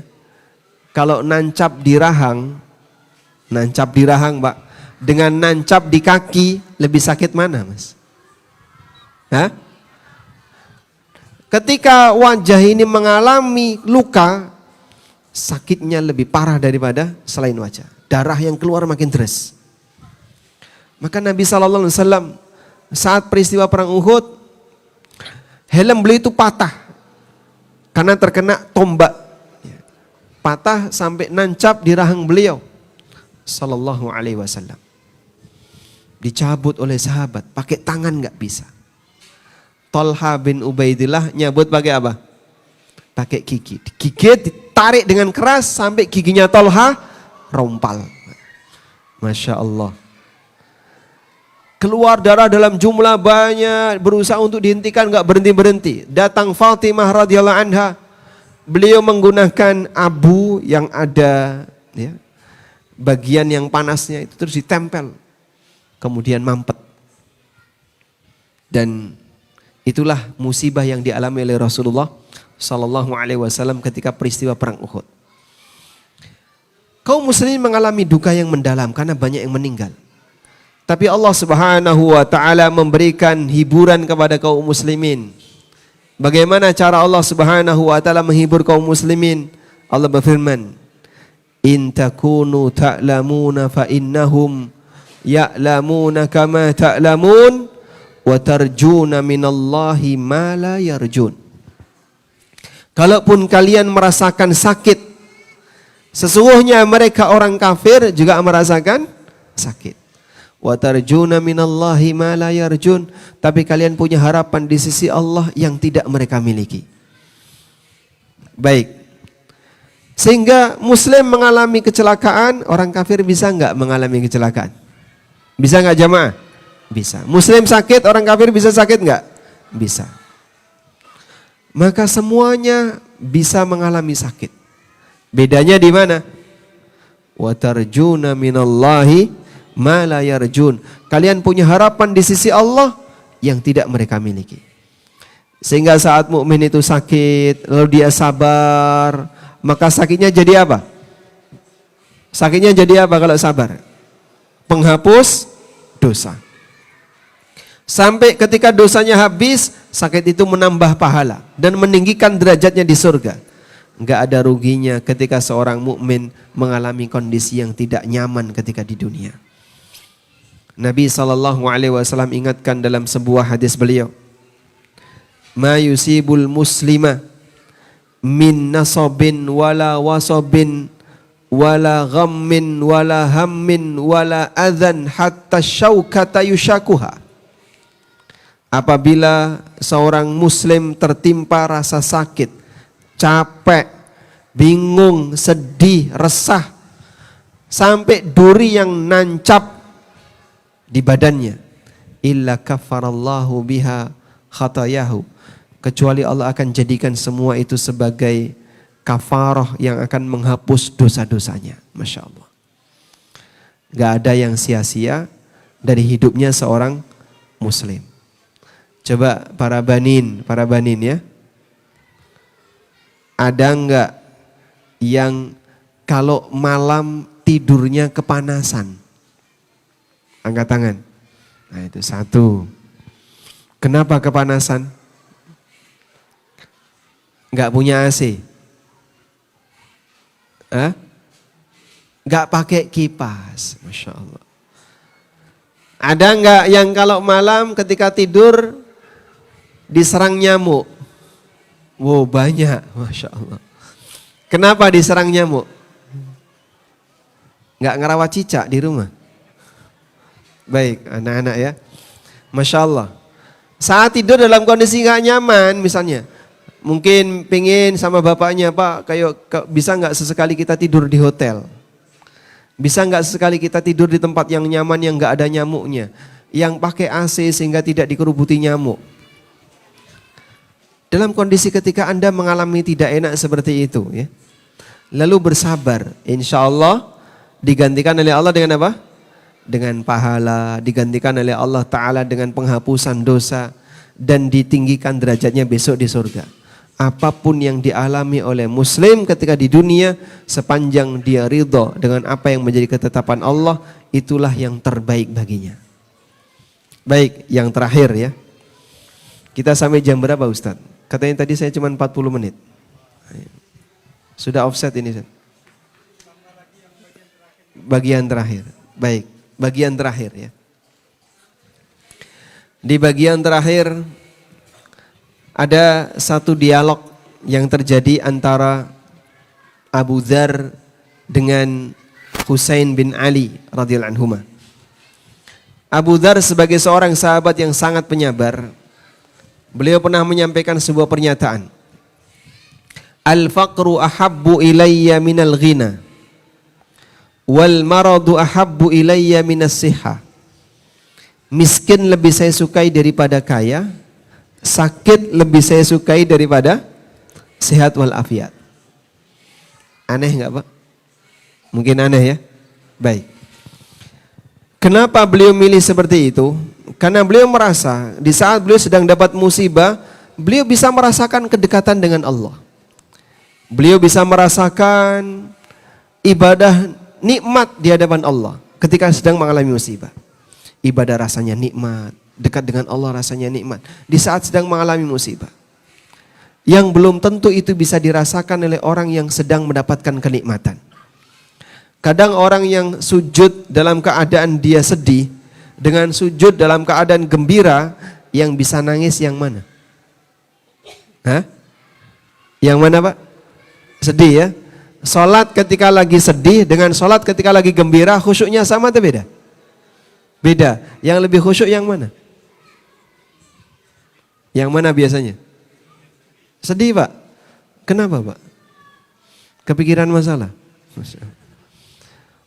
kalau nancap di rahang Pak, dengan nancap di kaki, lebih sakit mana Mas? Hah? Ketika wajah ini mengalami luka, sakitnya lebih parah daripada selain wajah. Darah yang keluar makin deras. Maka Nabi SAW saat peristiwa perang Uhud, helm beliau itu patah. Karena terkena tombak, patah sampai nancap di rahang beliau, sallallahu alaihi wasallam. Dicabut oleh sahabat, pakai tangan nggak bisa. Tolha bin Ubaidillah nyabut pakai apa? Pakai gigi. Gigit ditarik dengan keras sampai giginya Tolha rompal. Masya Allah. Keluar darah dalam jumlah banyak, berusaha untuk dihentikan, nggak berhenti-berhenti. Datang Fatimah radhiyallahu anha, beliau menggunakan abu yang ada ya, bagian yang panasnya itu terus ditempel, kemudian mampet. Dan itulah musibah yang dialami oleh Rasulullah Sallallahu Alaihi Wasallam ketika peristiwa perang Uhud. Kaum muslimin mengalami duka yang mendalam karena banyak yang meninggal. Tapi Allah Subhanahu wa taala memberikan hiburan kepada kaum muslimin. Bagaimana cara Allah Subhanahu wa taala menghibur kaum muslimin? Allah berfirman, "In takunu ta'lamuna fa innahum ya'lamuna kama ta'lamun wa tarjuna minallahi ma la yarjun." Kalaupun kalian merasakan sakit, sesungguhnya mereka orang kafir juga merasakan sakit. Wa tarjuna minallahi ma la yarjun, tapi kalian punya harapan di sisi Allah yang tidak mereka miliki. Baik. Sehingga muslim mengalami kecelakaan, orang kafir bisa enggak mengalami kecelakaan? Bisa enggak jamaah? Bisa. Muslim sakit, orang kafir bisa sakit enggak? Bisa. Maka semuanya bisa mengalami sakit. Bedanya di mana? Wa tarjuna minallahi ma la yarjun. Kalian punya harapan di sisi Allah yang tidak mereka miliki. Sehingga saat mukmin itu sakit, lalu dia sabar, maka sakitnya jadi apa? Sakitnya jadi apa kalau sabar? Penghapus dosa. Sampai ketika dosanya habis, sakit itu menambah pahala dan meninggikan derajatnya di surga. Enggak ada ruginya ketika seorang mukmin mengalami kondisi yang tidak nyaman ketika di dunia. Nabi SAW ingatkan dalam sebuah hadis beliau, "Ma yusibul muslima min nasabin wala wasabin wala ghammin wala hammin wala adhan hatta syaukata yushakuha. Apabila seorang muslim tertimpa rasa sakit, capek, bingung, sedih, resah, sampai duri yang nancap di badannya, illa kafarallahu biha khatayahu, kecuali Allah akan jadikan semua itu sebagai kafarah yang akan menghapus dosa-dosanya. Masya Allah. Gak ada yang sia-sia dari hidupnya seorang muslim. Coba para banin ya. Ada enggak yang kalau malam tidurnya kepanasan? Angkat tangan. Nah itu satu. Kenapa kepanasan? Enggak punya AC? Enggak pakai kipas? Masya Allah. Ada enggak yang kalau malam ketika tidur diserang nyamuk? Wow, banyak, Masya Allah. Kenapa diserang nyamuk? Enggak ngerawat cicak di rumah? Baik, anak-anak ya. Masya Allah. Saat tidur dalam kondisi enggak nyaman misalnya. Mungkin pengen sama bapaknya, Pak, bisa enggak sesekali kita tidur di hotel? Bisa enggak sesekali kita tidur di tempat yang nyaman yang enggak ada nyamuknya? Yang pakai AC sehingga tidak dikerubuti nyamuk? Dalam kondisi ketika Anda mengalami tidak enak seperti itu ya, lalu bersabar, insya Allah digantikan oleh Allah dengan apa? Dengan pahala, digantikan oleh Allah Ta'ala dengan penghapusan dosa, dan ditinggikan derajatnya besok di surga. Apapun yang dialami oleh muslim ketika di dunia, sepanjang dia ridha dengan apa yang menjadi ketetapan Allah, itulah yang terbaik baginya. Baik, yang terakhir ya. Kita sampai jam berapa Ustaz? Katanya tadi saya cuma 40 menit. Sudah offset ini Ustaz. Bagian terakhir. Baik, bagian terakhir ya. Di bagian terakhir ada satu dialog yang terjadi antara Abu Dzar dengan Husain bin Ali radhiyallahu anhuma. Abu Dzar sebagai seorang sahabat yang sangat penyabar, beliau pernah menyampaikan sebuah pernyataan. Al-faqru ahabbu ilayya minal ghina wal maradu ahabbu ilayya minas sihha. Miskin lebih saya sukai daripada kaya, sakit lebih saya sukai daripada sehat walafiat. Aneh enggak Pak? Mungkin aneh ya? Baik. Kenapa beliau milih seperti itu? Karena beliau merasa di saat beliau sedang dapat musibah, beliau bisa merasakan kedekatan dengan Allah. Beliau bisa merasakan ibadah nikmat di hadapan Allah ketika sedang mengalami musibah. Ibadah rasanya nikmat, dekat dengan Allah rasanya nikmat di saat sedang mengalami musibah. Yang belum tentu itu bisa dirasakan oleh orang yang sedang mendapatkan kenikmatan. Kadang orang yang sujud dalam keadaan dia sedih dengan sujud dalam keadaan gembira, yang bisa nangis yang mana? Hah? Yang mana Pak? Sedih ya? Salat ketika lagi sedih dengan salat ketika lagi gembira, khusyuknya sama atau beda? Beda. Yang lebih khusyuk yang mana? Yang mana biasanya? Sedih Pak. Kenapa Pak? Kepikiran masalah.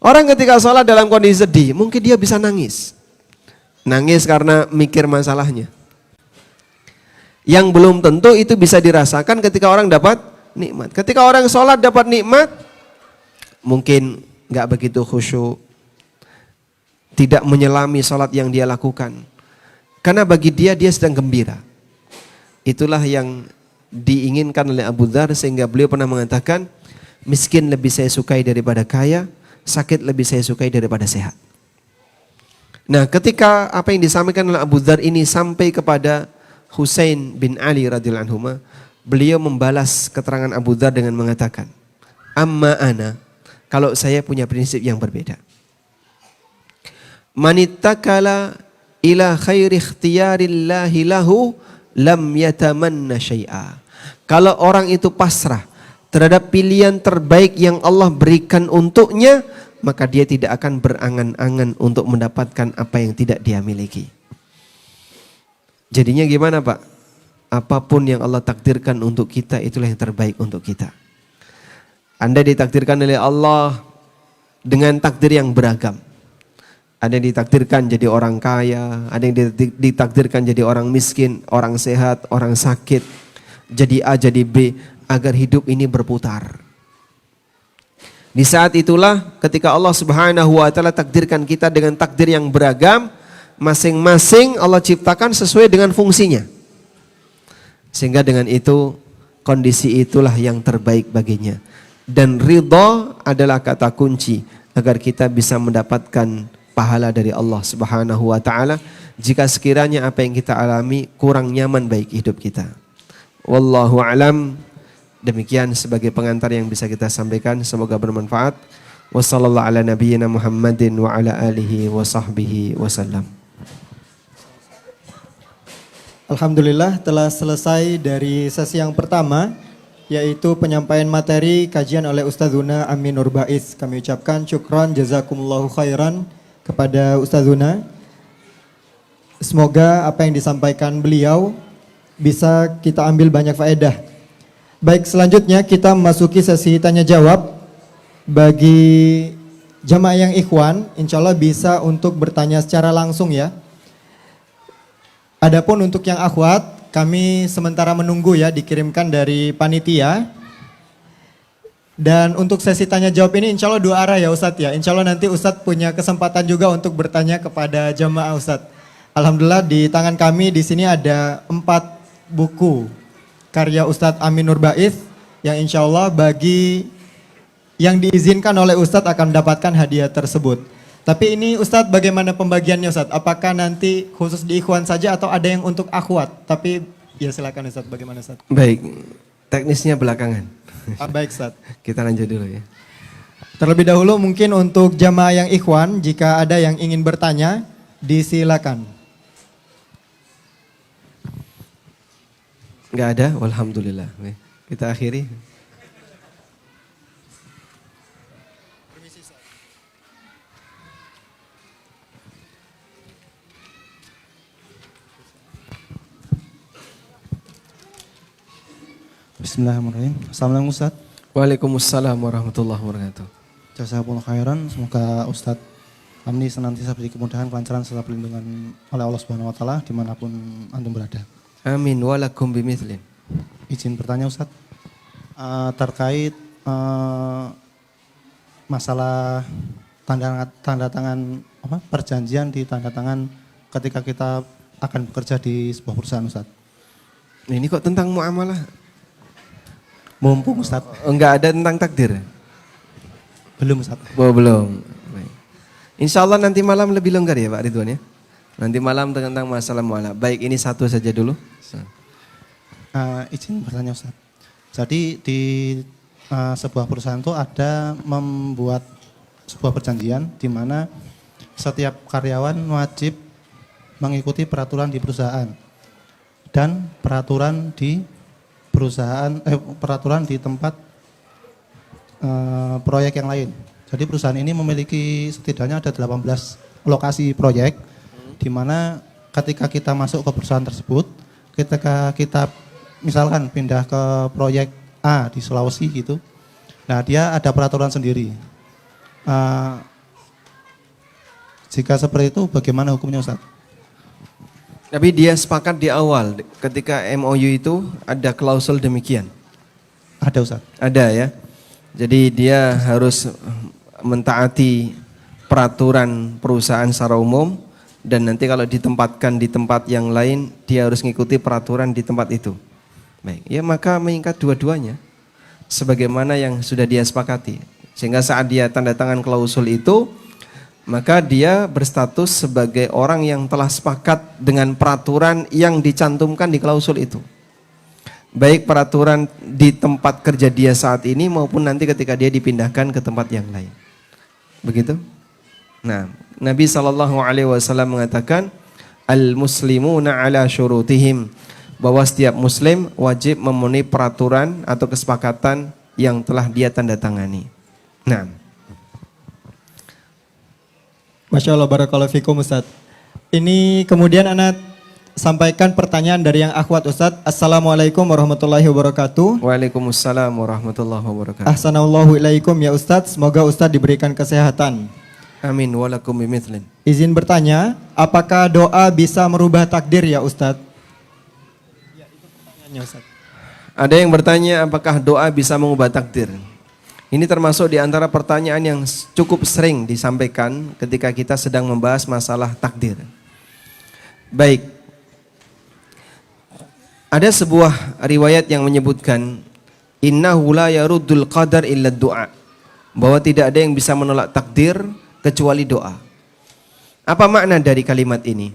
Orang ketika sholat dalam kondisi sedih, mungkin dia bisa nangis. Nangis karena mikir masalahnya. Yang belum tentu itu bisa dirasakan ketika orang dapat nikmat. Ketika orang sholat dapat nikmat, mungkin gak begitu khusyuk. Tidak menyelami sholat yang dia lakukan. Karena bagi dia sedang gembira. Itulah yang diinginkan oleh Abu Dzar, sehingga beliau pernah mengatakan, miskin lebih saya sukai daripada kaya, sakit lebih saya sukai daripada sehat. Nah, ketika apa yang disampaikan oleh Abu Dzar ini sampai kepada Husain bin Ali radhiyallahu anhu, beliau membalas keterangan Abu Dzar dengan mengatakan, amma ana, kalau saya punya prinsip yang berbeda. Manittakala ila khairi ikhtiyarillahi lahu lam yatamanna syai'a. Kalau orang itu pasrah terhadap pilihan terbaik yang Allah berikan untuknya, maka dia tidak akan berangan-angan untuk mendapatkan apa yang tidak dia miliki. Jadinya gimana Pak? Apapun yang Allah takdirkan untuk kita, itulah yang terbaik untuk kita. Anda ditakdirkan oleh Allah dengan takdir yang beragam. Ada yang ditakdirkan jadi orang kaya, ada yang ditakdirkan jadi orang miskin, orang sehat, orang sakit, jadi A, jadi B, agar hidup ini berputar. Di saat itulah ketika Allah Subhanahu wa taala takdirkan kita dengan takdir yang beragam, masing-masing Allah ciptakan sesuai dengan fungsinya. Sehingga dengan itu, kondisi itulah yang terbaik baginya. Dan ridha adalah kata kunci agar kita bisa mendapatkan pahala dari Allah Subhanahu wa taala jika sekiranya apa yang kita alami kurang nyaman baik hidup kita. Wallahu alam. Demikian sebagai pengantar yang bisa kita sampaikan, semoga bermanfaat. Wassallallahu ala nabiyyina Muhammadin wa ala alihi wa sahbihi wasallam. Alhamdulillah telah selesai dari sesi yang pertama, yaitu penyampaian materi kajian oleh Ustadzuna Amin Nur Baiz. Kami ucapkan syukran jazakumullahu khairan kepada Ustadzuna. Semoga apa yang disampaikan beliau bisa kita ambil banyak faedah. Baik, selanjutnya kita memasuki sesi tanya jawab. Bagi jamaah yang ikhwan, insya Allah bisa untuk bertanya secara langsung ya. Adapun untuk yang akhwat, kami sementara menunggu ya dikirimkan dari panitia. Dan untuk sesi tanya jawab ini insya Allah dua arah ya Ustadz ya. Insya Allah nanti Ustadz punya kesempatan juga untuk bertanya kepada jamaah Ustadz. Alhamdulillah di tangan kami di sini ada 4 buku karya Ustadz Amin Nur Baiz yang insya Allah bagi yang diizinkan oleh Ustadz akan mendapatkan hadiah tersebut. Tapi ini Ustadz bagaimana pembagiannya Ustadz? Apakah nanti khusus di ikhwan saja atau ada yang untuk akhwat? Tapi ya silakan Ustadz, bagaimana Ustadz? Baik, teknisnya belakangan. Baik Ustadz. Kita lanjut dulu ya. Terlebih dahulu mungkin untuk jamaah yang ikhwan, jika ada yang ingin bertanya, disilakan. Enggak ada, walhamdulillah. Kita akhiri. Bismillahirrahmanirrahim. Assalamualaikum Ustaz. Waalaikumsalam warahmatullahi wabarakatuh. Jazakumullah khairan. Semoga Ustaz Amni senantiasa diberi kemudahan, kelancaran serta perlindungan oleh Allah Subhanahu wa taala dimanapun antum berada. Amin walakum bimithlin. Izin bertanya Ustaz, terkait masalah tanda tangan perjanjian di tanda tangan ketika kita akan bekerja di sebuah perusahaan Ustaz. Ini kok tentang muamalah? Mumpung Ustaz. Enggak ada tentang takdir? Belum Ustaz. Oh, belum. Baik. Insya Allah nanti malam lebih longgar ya Pak Ridwan ya. Nanti malam tentang masalah muamalah. Baik, ini satu saja dulu. Izin bertanya Ustaz. Jadi di sebuah perusahaan itu ada membuat sebuah perjanjian di mana setiap karyawan wajib mengikuti peraturan di perusahaan dan peraturan di peraturan di tempat proyek yang lain. Jadi perusahaan ini memiliki setidaknya ada 18 lokasi proyek di mana ketika kita masuk ke perusahaan tersebut, ketika kita misalkan pindah ke proyek A di Sulawesi gitu, nah dia ada peraturan sendiri. Jika seperti itu bagaimana hukumnya Ustaz? Tapi dia sepakat di awal ketika MOU itu ada klausul demikian. Ada Ustaz? Ada ya. Jadi dia harus mentaati peraturan perusahaan secara umum dan nanti kalau ditempatkan di tempat yang lain dia harus mengikuti peraturan di tempat itu. Baik, ya maka mengikat dua-duanya sebagaimana yang sudah dia sepakati. Sehingga saat dia tanda tangan klausul itu, maka dia berstatus sebagai orang yang telah sepakat dengan peraturan yang dicantumkan di klausul itu. Baik peraturan di tempat kerja dia saat ini maupun nanti ketika dia dipindahkan ke tempat yang lain. Begitu? Nah, Nabi SAW mengatakan, Al-muslimuna ala syurutihim, bahwa setiap muslim wajib memenuhi peraturan atau kesepakatan yang telah dia tanda tangani. Nah, Masya Allah, barakallahu fikum Ustaz. Ini kemudian anak sampaikan pertanyaan dari yang akhwat Ustaz. Assalamualaikum warahmatullahi wabarakatuh. Waalaikumsalam warahmatullahi wabarakatuh. Ahsanallahu ilaikum ya Ustaz. Semoga Ustaz diberikan kesehatan. Amin walakum bimithlin. Izin bertanya, apakah doa bisa merubah takdir ya Ustaz? Ya, itu pertanyaannya Ustaz. Ada yang bertanya apakah doa bisa mengubah takdir. Ini termasuk di antara pertanyaan yang cukup sering disampaikan ketika kita sedang membahas masalah takdir. Baik. Ada sebuah riwayat yang menyebutkan innahu la yaruddul qadar illa du'a. Bahwa tidak ada yang bisa menolak takdir kecuali doa. Apa makna dari kalimat ini?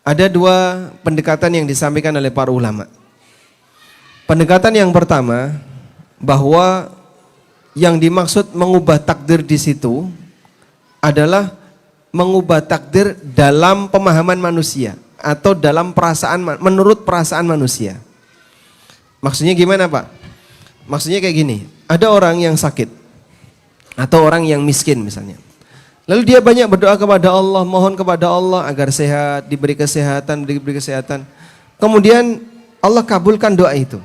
Ada dua pendekatan yang disampaikan oleh para ulama. Pendekatan yang pertama, bahwa yang dimaksud mengubah takdir di situ adalah mengubah takdir dalam pemahaman manusia atau dalam perasaan, menurut perasaan manusia. Maksudnya gimana Pak? Maksudnya kayak gini, ada orang yang sakit atau orang yang miskin misalnya. Lalu dia banyak berdoa kepada Allah, mohon kepada Allah agar sehat, diberi kesehatan, diberi kesehatan. Kemudian Allah kabulkan doa itu.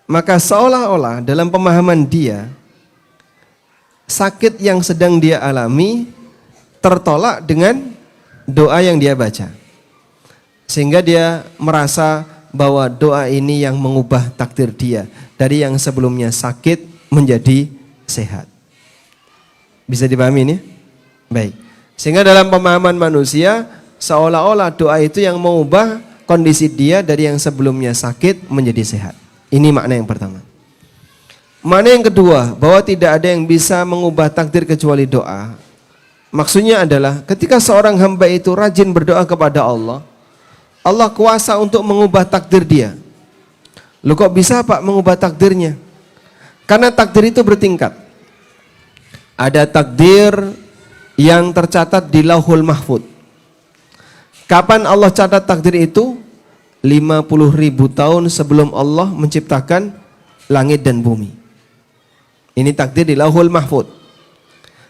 Maka seolah-olah dalam pemahaman dia, sakit yang sedang dia alami tertolak dengan doa yang dia baca. Sehingga dia merasa bahwa doa ini yang mengubah takdir dia. Dari yang sebelumnya sakit menjadi sehat. Bisa dipahami ini? Baik. Sehingga dalam pemahaman manusia, seolah-olah doa itu yang mengubah kondisi dia dari yang sebelumnya sakit menjadi sehat. Ini makna yang pertama. Makna yang kedua, bahwa tidak ada yang bisa mengubah takdir kecuali doa. Maksudnya adalah ketika seorang hamba itu rajin berdoa kepada Allah, Allah kuasa untuk mengubah takdir dia. Loh kok bisa Pak mengubah takdirnya? Karena takdir itu bertingkat. Ada takdir yang tercatat di Lauhul Mahfud. Kapan Allah catat takdir itu? 50.000 tahun sebelum Allah menciptakan langit dan bumi. Ini takdir di Lauhul Mahfud.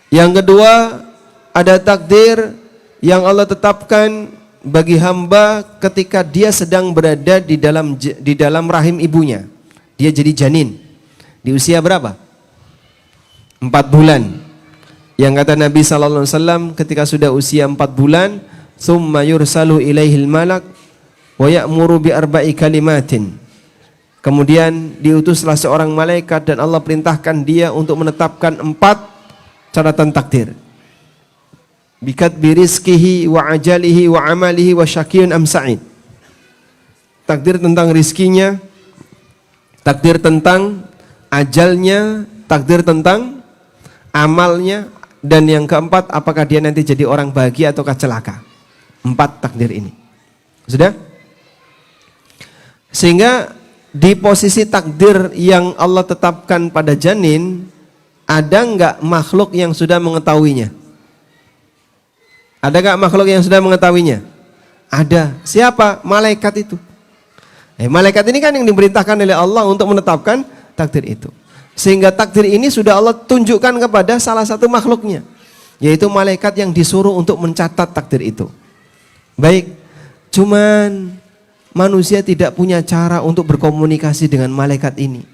Yang kedua, ada takdir yang Allah tetapkan bagi hamba ketika dia sedang berada di dalam rahim ibunya. Dia jadi janin. Di usia berapa? 4 bulan. Yang kata Nabi SAW ketika sudah usia 4 bulan, "Tsumma yursalu ilaihil malak wa ya'muru bi arba'i kalimatin." Kemudian diutuslah seorang malaikat dan Allah perintahkan dia untuk menetapkan 4 catatan takdir. Bikat birizkihi wa ajalihi wa amalihi wa syakiyun am sa'id. Takdir tentang rizkinya, takdir tentang ajalnya, takdir tentang amalnya, dan yang keempat apakah dia nanti jadi orang bahagia ataukah celaka. 4 takdir ini. Sudah? Sehingga di posisi takdir yang Allah tetapkan pada janin, ada enggak makhluk yang sudah mengetahuinya? Ada enggak makhluk yang sudah mengetahuinya? Ada. Siapa? Malaikat itu. Malaikat ini kan yang diperintahkan oleh Allah untuk menetapkan takdir itu. Sehingga takdir ini sudah Allah tunjukkan kepada salah satu makhluknya, yaitu malaikat yang disuruh untuk mencatat takdir itu. Baik, cuman manusia tidak punya cara untuk berkomunikasi dengan malaikat ini.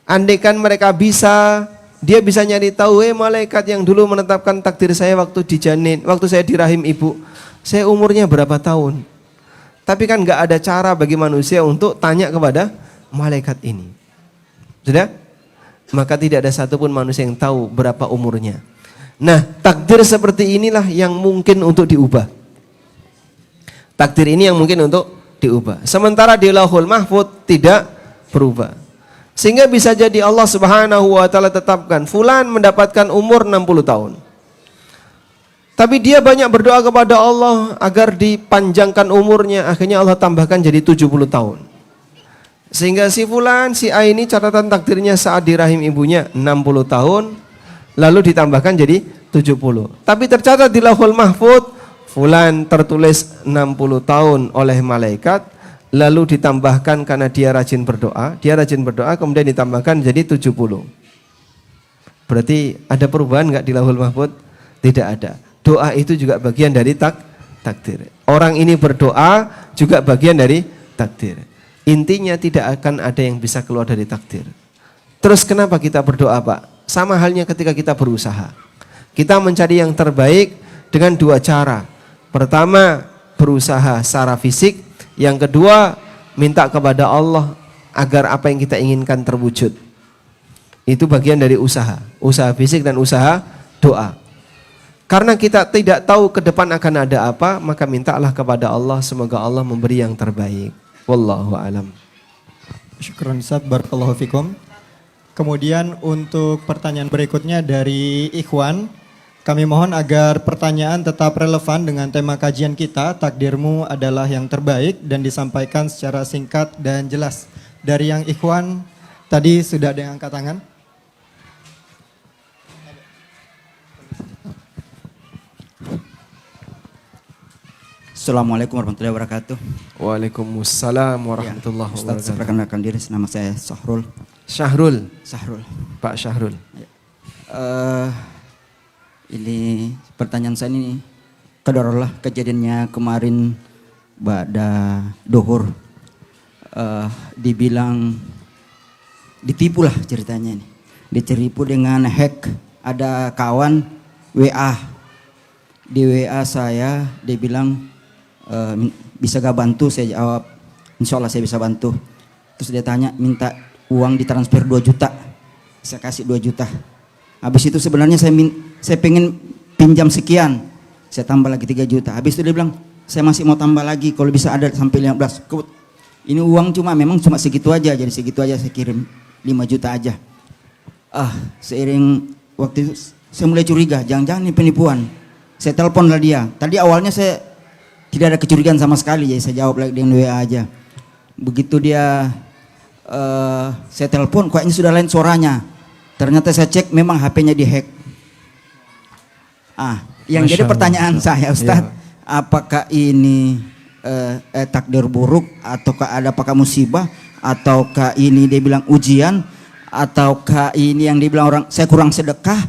Andaikan mereka bisa, dia bisa nyari tahu, malaikat yang dulu menetapkan takdir saya waktu di janin, waktu saya di rahim ibu, saya umurnya berapa tahun. Tapi kan nggak ada cara bagi manusia untuk tanya kepada malaikat ini. Sudah? Maka tidak ada satupun manusia yang tahu berapa umurnya. Nah, takdir seperti inilah yang mungkin untuk diubah. Takdir ini yang mungkin untuk diubah. Sementara di Lauhul Mahfud tidak berubah. Sehingga bisa jadi Allah Subhanahu wa taala tetapkan fulan mendapatkan umur 60 tahun. Tapi dia banyak berdoa kepada Allah agar dipanjangkan umurnya, akhirnya Allah tambahkan jadi 70 tahun. Sehingga si fulan, si A ini catatan takdirnya saat di rahim ibunya 60 tahun, lalu ditambahkan jadi 70. Tapi tercatat di Lauhul Mahfud, fulan tertulis 60 tahun oleh malaikat, lalu ditambahkan karena dia rajin berdoa kemudian ditambahkan jadi 70. Berarti ada perubahan nggak di Lauhul Mahfuz? Tidak ada. Doa itu juga bagian dari takdir. Orang ini berdoa juga bagian dari takdir. Intinya tidak akan ada yang bisa keluar dari takdir. Terus kenapa kita berdoa, Pak? Sama halnya ketika kita berusaha. Kita mencari yang terbaik dengan dua cara. Pertama, berusaha secara fisik. Yang kedua, minta kepada Allah agar apa yang kita inginkan terwujud. Itu bagian dari usaha. Usaha fisik dan usaha doa. Karena kita tidak tahu ke depan akan ada apa, maka mintalah kepada Allah semoga Allah memberi yang terbaik. Wallahu alam. Syukran Ustaz, barakallahu fikum. Kemudian untuk pertanyaan berikutnya dari Ikhwan, kami mohon agar pertanyaan tetap relevan dengan tema kajian kita, takdirmu adalah yang terbaik, dan disampaikan secara singkat dan jelas. Dari yang Ikhwan, tadi sudah ada yang angkat tangan. Assalamualaikum warahmatullahi wabarakatuh. Waalaikumsalam warahmatullahi Ustaz, wabarakatuh. saya perkenalkan diri, nama saya Sahrul. Syahrul. Pak Syahrul. Ini pertanyaan saya ini kedarullah kejadiannya kemarin pada duhur. Dibilang ditipu lah ceritanya ini. Ditipu dengan hack. Ada kawan WA. Di WA saya dia bilang bisa gak bantu, saya jawab insya Allah saya bisa bantu. Terus dia tanya minta uang ditransfer 2 juta, saya kasih 2 juta. Habis itu sebenarnya saya pengen pinjam sekian, saya tambah lagi 3 juta. Habis itu dia bilang saya masih mau tambah lagi kalau bisa ada sampai 15. Ini uang memang cuma segitu aja, jadi segitu aja saya kirim 5 juta aja. Seiring waktu itu saya mulai curiga, jangan-jangan ini penipuan. Saya telepon lah dia. Tadi awalnya saya tidak ada kecurigaan sama sekali, jadi saya jawab lagi dengan WA aja. Begitu dia saya telepon, kok ini sudah lain suaranya. Ternyata saya cek memang HP-nya dihack. Yang jadi pertanyaan saya Ustadz, apakah ini takdir buruk, ataukah apakah musibah, ataukah ini dia bilang ujian, ataukah ini yang dibilang orang saya kurang sedekah?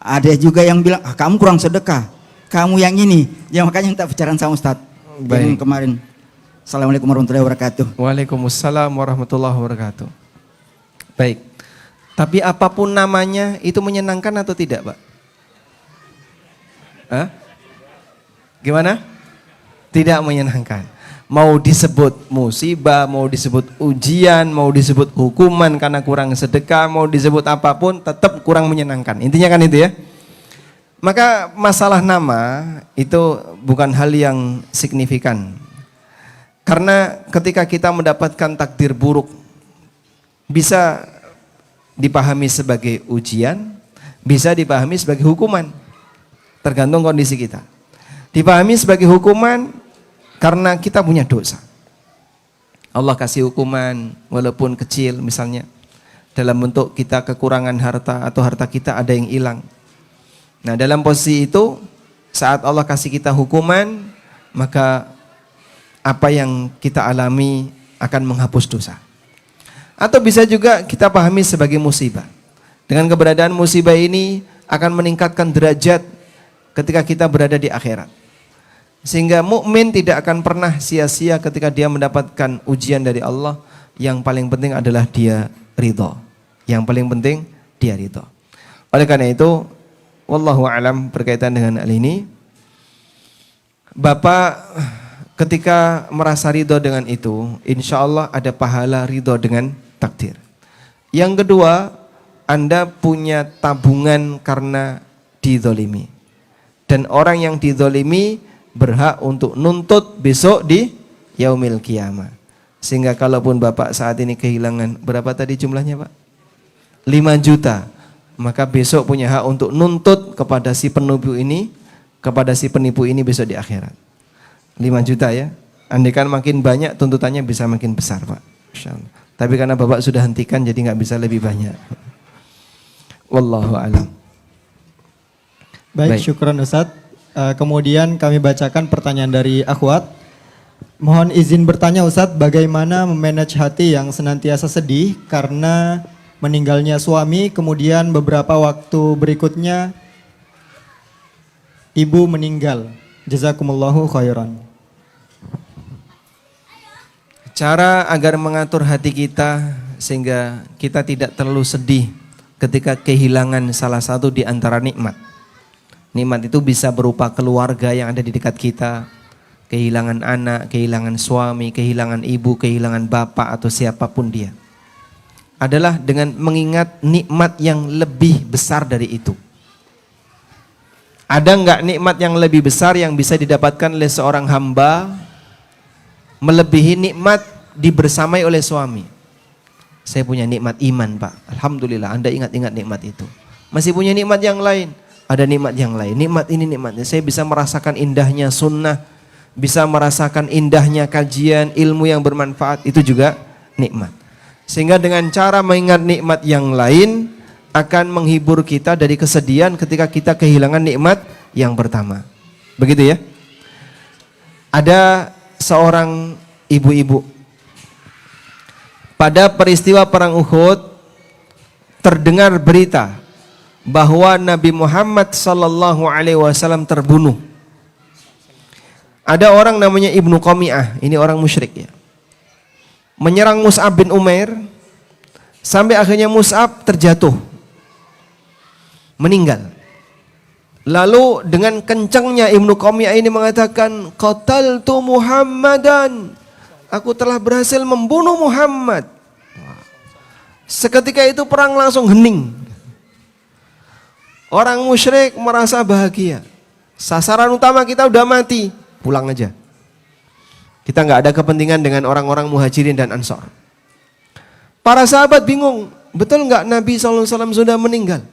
Ada juga yang bilang kamu kurang sedekah, kamu yang ini. Ya makanya minta bicaraan sama Ustadz. Baik. Kemarin. Assalamualaikum warahmatullahi wabarakatuh. Waalaikumsalam warahmatullahi wabarakatuh. Baik. Tapi apapun namanya itu menyenangkan atau tidak, Pak? Gimana? Tidak menyenangkan. Mau disebut musibah, mau disebut ujian, mau disebut hukuman karena kurang sedekah, mau disebut apapun tetap kurang menyenangkan. Intinya kan itu ya. Maka masalah nama itu bukan hal yang signifikan. Karena ketika kita mendapatkan takdir buruk, bisa dipahami sebagai ujian, bisa dipahami sebagai hukuman. Tergantung kondisi kita. Dipahami sebagai hukuman karena kita punya dosa. Allah kasih hukuman walaupun kecil misalnya, dalam bentuk kita kekurangan harta atau harta kita ada yang hilang. Nah dalam posisi itu, saat Allah kasih kita hukuman, maka apa yang kita alami akan menghapus dosa. Atau bisa juga kita pahami sebagai musibah. Dengan keberadaan musibah ini akan meningkatkan derajat ketika kita berada di akhirat. Sehingga mukmin tidak akan pernah sia-sia ketika dia mendapatkan ujian dari Allah. Yang paling penting adalah dia ridho. Yang paling penting dia ridho. Oleh karena itu, wallahu alam berkaitan dengan hal ini, Bapak ketika merasa ridho dengan itu, insya Allah ada pahala ridho dengan takdir. Yang kedua, Anda punya tabungan karena dizolimi. Dan orang yang dizolimi berhak untuk nuntut besok di yaumil qiyamah. Sehingga kalaupun Bapak saat ini kehilangan, berapa tadi jumlahnya Pak? 5 juta. Maka besok punya hak untuk nuntut kepada si penipu ini, besok di akhirat. 5 juta ya. Andaikan makin banyak tuntutannya bisa makin besar Pak. Insyaallah. Tapi karena Bapak sudah hentikan jadi nggak bisa lebih banyak. Wallahu a'lam. Baik, syukran Ustadz. Kemudian kami bacakan pertanyaan dari Akhwat. Mohon izin bertanya Ustadz, bagaimana memanage hati yang senantiasa sedih karena meninggalnya suami, kemudian beberapa waktu berikutnya ibu meninggal. Jazakumullahu khairan. Cara agar mengatur hati kita sehingga kita tidak terlalu sedih ketika kehilangan salah satu di antara nikmat. Nikmat itu bisa berupa keluarga yang ada di dekat kita, kehilangan anak, kehilangan suami, kehilangan ibu, kehilangan bapak atau siapapun dia. Adalah dengan mengingat nikmat yang lebih besar dari itu. Ada enggak nikmat yang lebih besar yang bisa didapatkan oleh seorang hamba melebihi nikmat dibersamai oleh suami? Saya punya nikmat iman, Pak. Alhamdulillah, Anda ingat-ingat nikmat itu. Masih punya nikmat yang lain? Ada nikmat yang lain. Nikmat ini nikmatnya. Saya bisa merasakan indahnya sunnah, bisa merasakan indahnya kajian, ilmu yang bermanfaat. Itu juga nikmat. Sehingga dengan cara mengingat nikmat yang lain akan menghibur kita dari kesedihan ketika kita kehilangan nikmat yang pertama. Begitu ya. Ada seorang ibu-ibu. Pada peristiwa perang Uhud terdengar berita bahwa Nabi Muhammad sallallahu alaihi wasallam terbunuh. Ada orang namanya Ibnu Qami'ah, ini orang musyrik ya. Menyerang Mus'ab bin Umair sampai akhirnya Mus'ab terjatuh. Meninggal. Lalu dengan kencangnya Ibnu Qami'ah ini mengatakan, "Qataltu Muhammadan." Aku telah berhasil membunuh Muhammad. Seketika itu perang langsung hening. Orang musyrik merasa bahagia. Sasaran utama kita udah mati, pulang aja. Kita nggak ada kepentingan dengan orang-orang muhajirin dan ansor. Para sahabat bingung, betul nggak Nabi SAW sudah meninggal?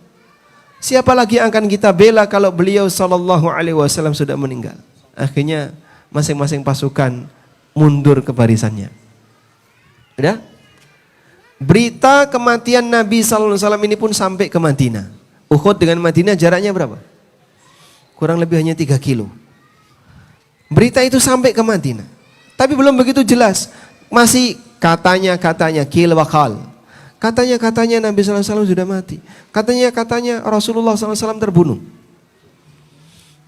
Siapa lagi yang akan kita bela kalau beliau SAW sudah meninggal? Akhirnya masing-masing pasukan mundur ke barisannya. Udah? Berita kematian Nabi SAW ini pun sampai ke Madinah. Uhud dengan Madinah jaraknya berapa? Kurang lebih hanya 3 kilo. Berita itu sampai ke Madinah. Tapi belum begitu jelas. Masih katanya kil wakal. Katanya Nabi SAW sudah mati. Katanya Rasulullah SAW terbunuh.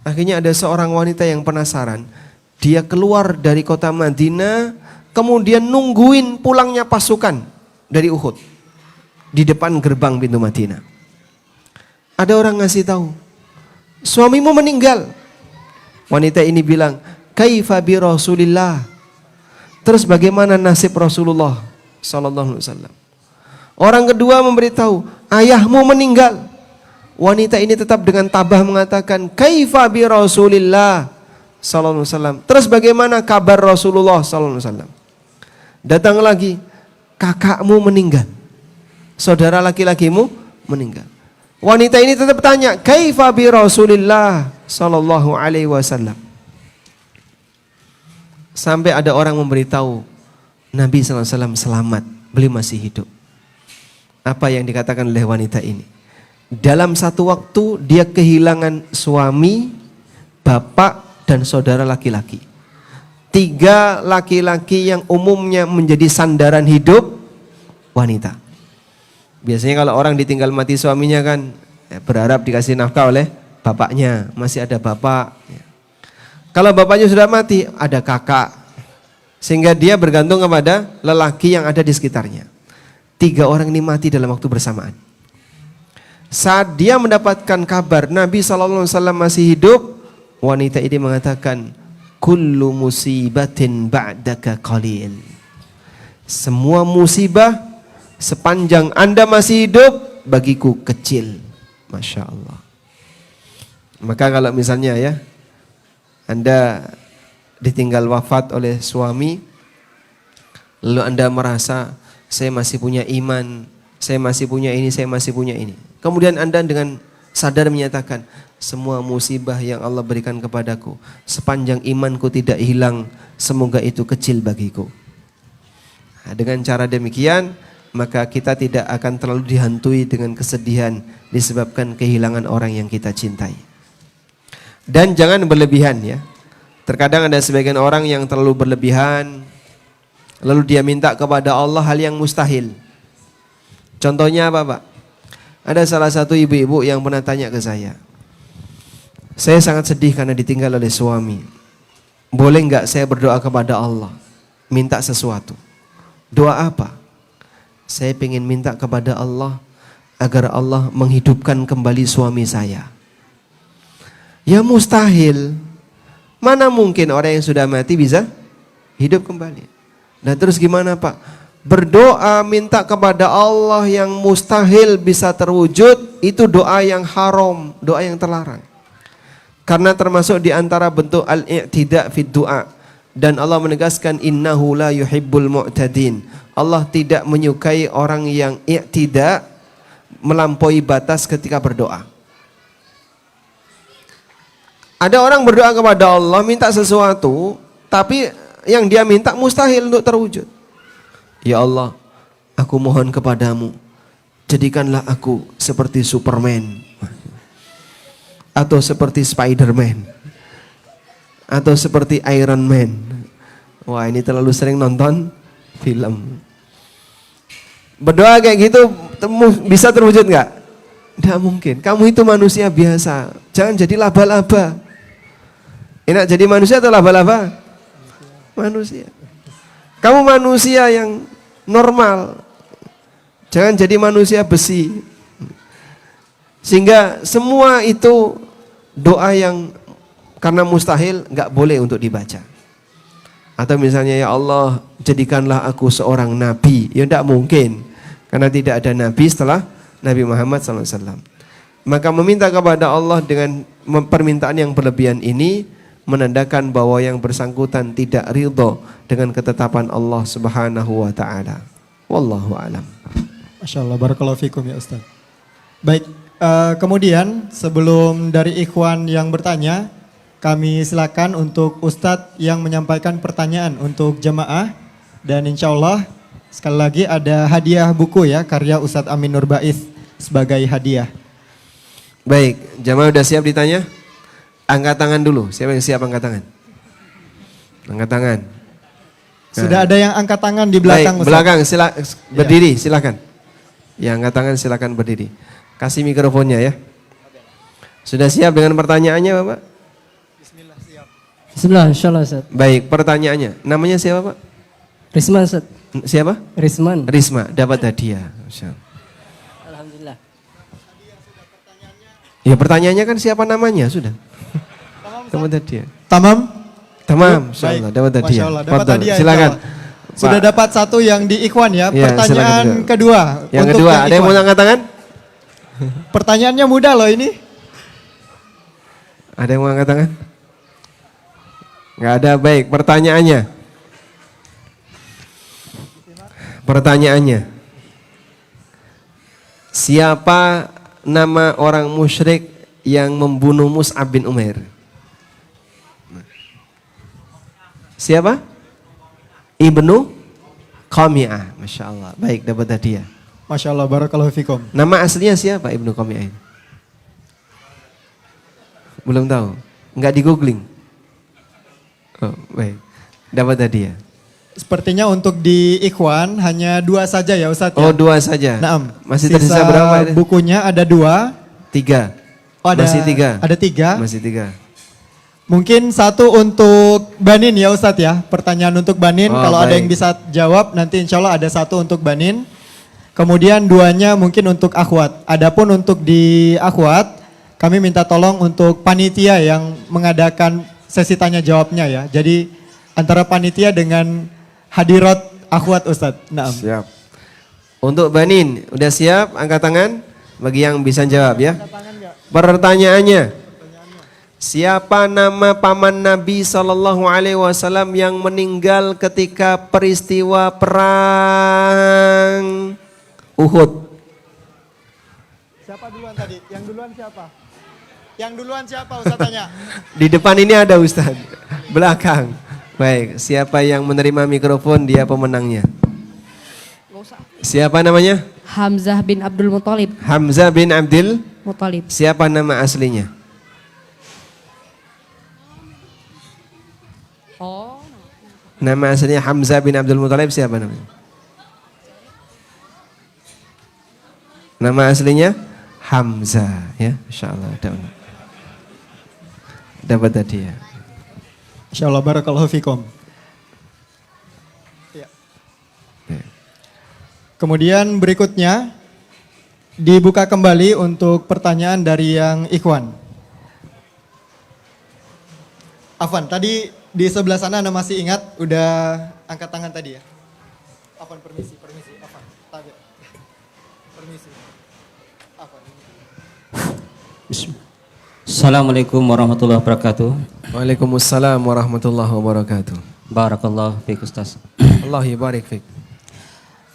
Akhirnya ada seorang wanita yang penasaran. Dia keluar dari kota Madinah, kemudian nungguin pulangnya pasukan dari Uhud di depan gerbang pintu Madinah. Ada orang ngasih tahu, suamimu meninggal. Wanita ini bilang, kaifa bi Rasulillah. Terus bagaimana nasib Rasulullah sallallahu alaihi wasallam? Orang kedua memberitahu, ayahmu meninggal. Wanita ini tetap dengan tabah mengatakan, kaifa bi Rasulillah sallallahu alaihi wasallam. Terus bagaimana kabar Rasulullah sallallahu alaihi wasallam? Datang lagi, kakakmu meninggal. Saudara laki-lakimu meninggal. Wanita ini tetap tanya, kaifa bi Rasulillah sallallahu alaihi wasallam. Sampai ada orang memberitahu Nabi sallallahu alaihi wasallam selamat, beliau masih hidup. Apa yang dikatakan oleh wanita ini? Dalam satu waktu dia kehilangan suami, bapak dan saudara laki-laki. 3 laki-laki yang umumnya menjadi sandaran hidup wanita. Biasanya kalau orang ditinggal mati suaminya kan berharap dikasih nafkah oleh bapaknya, masih ada bapak. Kalau bapaknya sudah mati, ada kakak. Sehingga dia bergantung kepada lelaki yang ada di sekitarnya. 3 orang ini mati dalam waktu bersamaan. Saat dia mendapatkan kabar Nabi SAW masih hidup, wanita ini mengatakan, kullu musibatin ba'daka qalil. Semua musibah sepanjang Anda masih hidup, bagiku kecil. Masya Allah. Maka kalau misalnya ya, Anda ditinggal wafat oleh suami, lalu Anda merasa, saya masih punya iman, saya masih punya ini, saya masih punya ini. Kemudian Anda dengan sadar menyatakan, semua musibah yang Allah berikan kepadaku, sepanjang imanku tidak hilang, semoga itu kecil bagiku. Nah, dengan cara demikian, maka kita tidak akan terlalu dihantui dengan kesedihan disebabkan kehilangan orang yang kita cintai. Dan jangan berlebihan ya. Terkadang ada sebagian orang yang terlalu berlebihan, lalu dia minta kepada Allah hal yang mustahil. Contohnya apa, Pak? Ada salah satu ibu-ibu yang pernah tanya ke saya sangat sedih karena ditinggal oleh suami. Boleh nggak saya berdoa kepada Allah, minta sesuatu? Doa apa? Saya ingin minta kepada Allah agar Allah menghidupkan kembali suami saya. Ya mustahil. Mana mungkin orang yang sudah mati bisa hidup kembali? Nah terus gimana, Pak? Berdoa minta kepada Allah yang mustahil bisa terwujud, itu doa yang haram, doa yang terlarang. Karena termasuk di antara bentuk al-i'tida' fid du'a. Dan Allah menegaskan innahu la yuhibbul mu'tadin. Allah tidak menyukai orang yang i'tida', melampaui batas ketika berdoa. Ada orang berdoa kepada Allah minta sesuatu, tapi yang dia minta mustahil untuk terwujud. Ya Allah, aku mohon kepadamu, jadikanlah aku seperti Superman, atau seperti Spiderman, atau seperti Iron Man. Wah, ini terlalu sering nonton film. Berdoa kayak gitu bisa terwujud nggak? Tidak mungkin. Kamu itu manusia biasa, jangan jadi laba-laba. Enak jadi manusia atau laba-laba? Manusia. Kamu manusia yang normal, jangan jadi manusia besi. Sehingga semua itu doa yang karena mustahil nggak boleh untuk dibaca. Atau misalnya ya Allah jadikanlah aku seorang nabi, ya tidak mungkin karena tidak ada nabi setelah Nabi Muhammad SAW. Maka meminta kepada Allah dengan permintaan yang berlebihan ini menandakan bahwa yang bersangkutan tidak ridho dengan ketetapan Allah Subhanahu wa taala. Wallahu alam. Masya Allah, barakallahu fikum ya Ustaz. Baik, kemudian sebelum dari ikhwan yang bertanya, kami silakan untuk Ustadz yang menyampaikan pertanyaan untuk jemaah. Dan insya Allah sekali lagi ada hadiah buku ya, karya Ustadz Amin Nur Baiz sebagai hadiah. Baik, jemaah udah siap ditanya? Angkat tangan dulu, siapa yang siap angkat tangan? Angkat tangan. Sudah ada yang angkat tangan di belakang. Baik, belakang, berdiri silakan. Yang angkat tangan silakan berdiri. Kasih mikrofonnya ya. Sudah siap dengan pertanyaannya Bapak? Bismillah, insyaallah Ustaz. Baik, pertanyaannya. Namanya siapa Pak? Risman Ustaz. Siapa? Risman. Risma, dapat hadiah. Alhamdulillah. Ya pertanyaannya kan siapa namanya, sudah. Dapat hadiah. Tamam? Tamam, insyaallah dapat hadiah. Masya Allah, dapat Fadhal, hadiah. silakan. Sudah dapat satu yang di ikhwan ya. Ya, Pertanyaan silakan. kedua. Yang untuk kedua, yang ada yang mau ikhwan. angkat tangan? Pertanyaannya mudah loh ini. Ada yang mau angkat tangan? Enggak ada, baik. Pertanyaannya. Pertanyaannya. Siapa nama orang musyrik yang membunuh Mus'ab bin Umair? Siapa? Ibnu Qami'ah. Masya Allah. Baik, dapat hadiah. Masya Allah, barakallahu fikum. Nama aslinya siapa Ibnu Qami'ah ini? Belum tahu? Enggak di googling? Oh, baik. Dapat hadiah. Sepertinya untuk di ikhwan hanya dua saja ya Ustadz. Oh, ya? dua saja. Naam. Masih Sisa tersisa berapa? bukunya ada dua. 3. Oh, Masih 3. Ada 3. Masih 3. Mungkin satu untuk Banin ya Ustadz ya. Pertanyaan untuk Banin. Oh, Kalau ada baik. yang bisa jawab nanti insya Allah ada satu untuk Banin. Kemudian 2-nya mungkin untuk akhwat. Adapun untuk di akhwat, kami minta tolong untuk panitia yang mengadakan sesi tanya jawabnya ya. Jadi antara panitia dengan hadirat akhwat Ustadz. Naam. Siap. Untuk Banin, udah siap? Angkat tangan bagi yang bisa jawab ya. Pertanyaannya. Siapa nama paman Nabi SAW yang meninggal ketika peristiwa perang Uhud? Siapa duluan tadi? Yang duluan siapa? Yang duluan siapa Ustadz tanya? Di depan ini ada Ustadz, belakang. Baik, siapa yang menerima mikrofon dia pemenangnya. Siapa namanya? Hamzah bin Abdul Muthalib. Hamzah bin Abdul. Muthalib. Siapa nama aslinya? Oh. Nama aslinya Hamzah bin Abdul Muthalib siapa namanya? Nama aslinya Hamzah, ya, Masya Allah. Dapat tadi ya. Insyaallah barakallahu fikum. Ya. Kemudian berikutnya dibuka kembali untuk pertanyaan dari yang Ikhwan. Afwan, tadi di sebelah sana Anda masih ingat udah angkat tangan tadi ya? Afwan, permisi, Afwan. Tabe. Permisi. Afwan. Assalamualaikum warahmatullahi wabarakatuh. Waalaikumsalam warahmatullahi wabarakatuh. Barakallahu fiik Ustaz. Allah yabarik fik.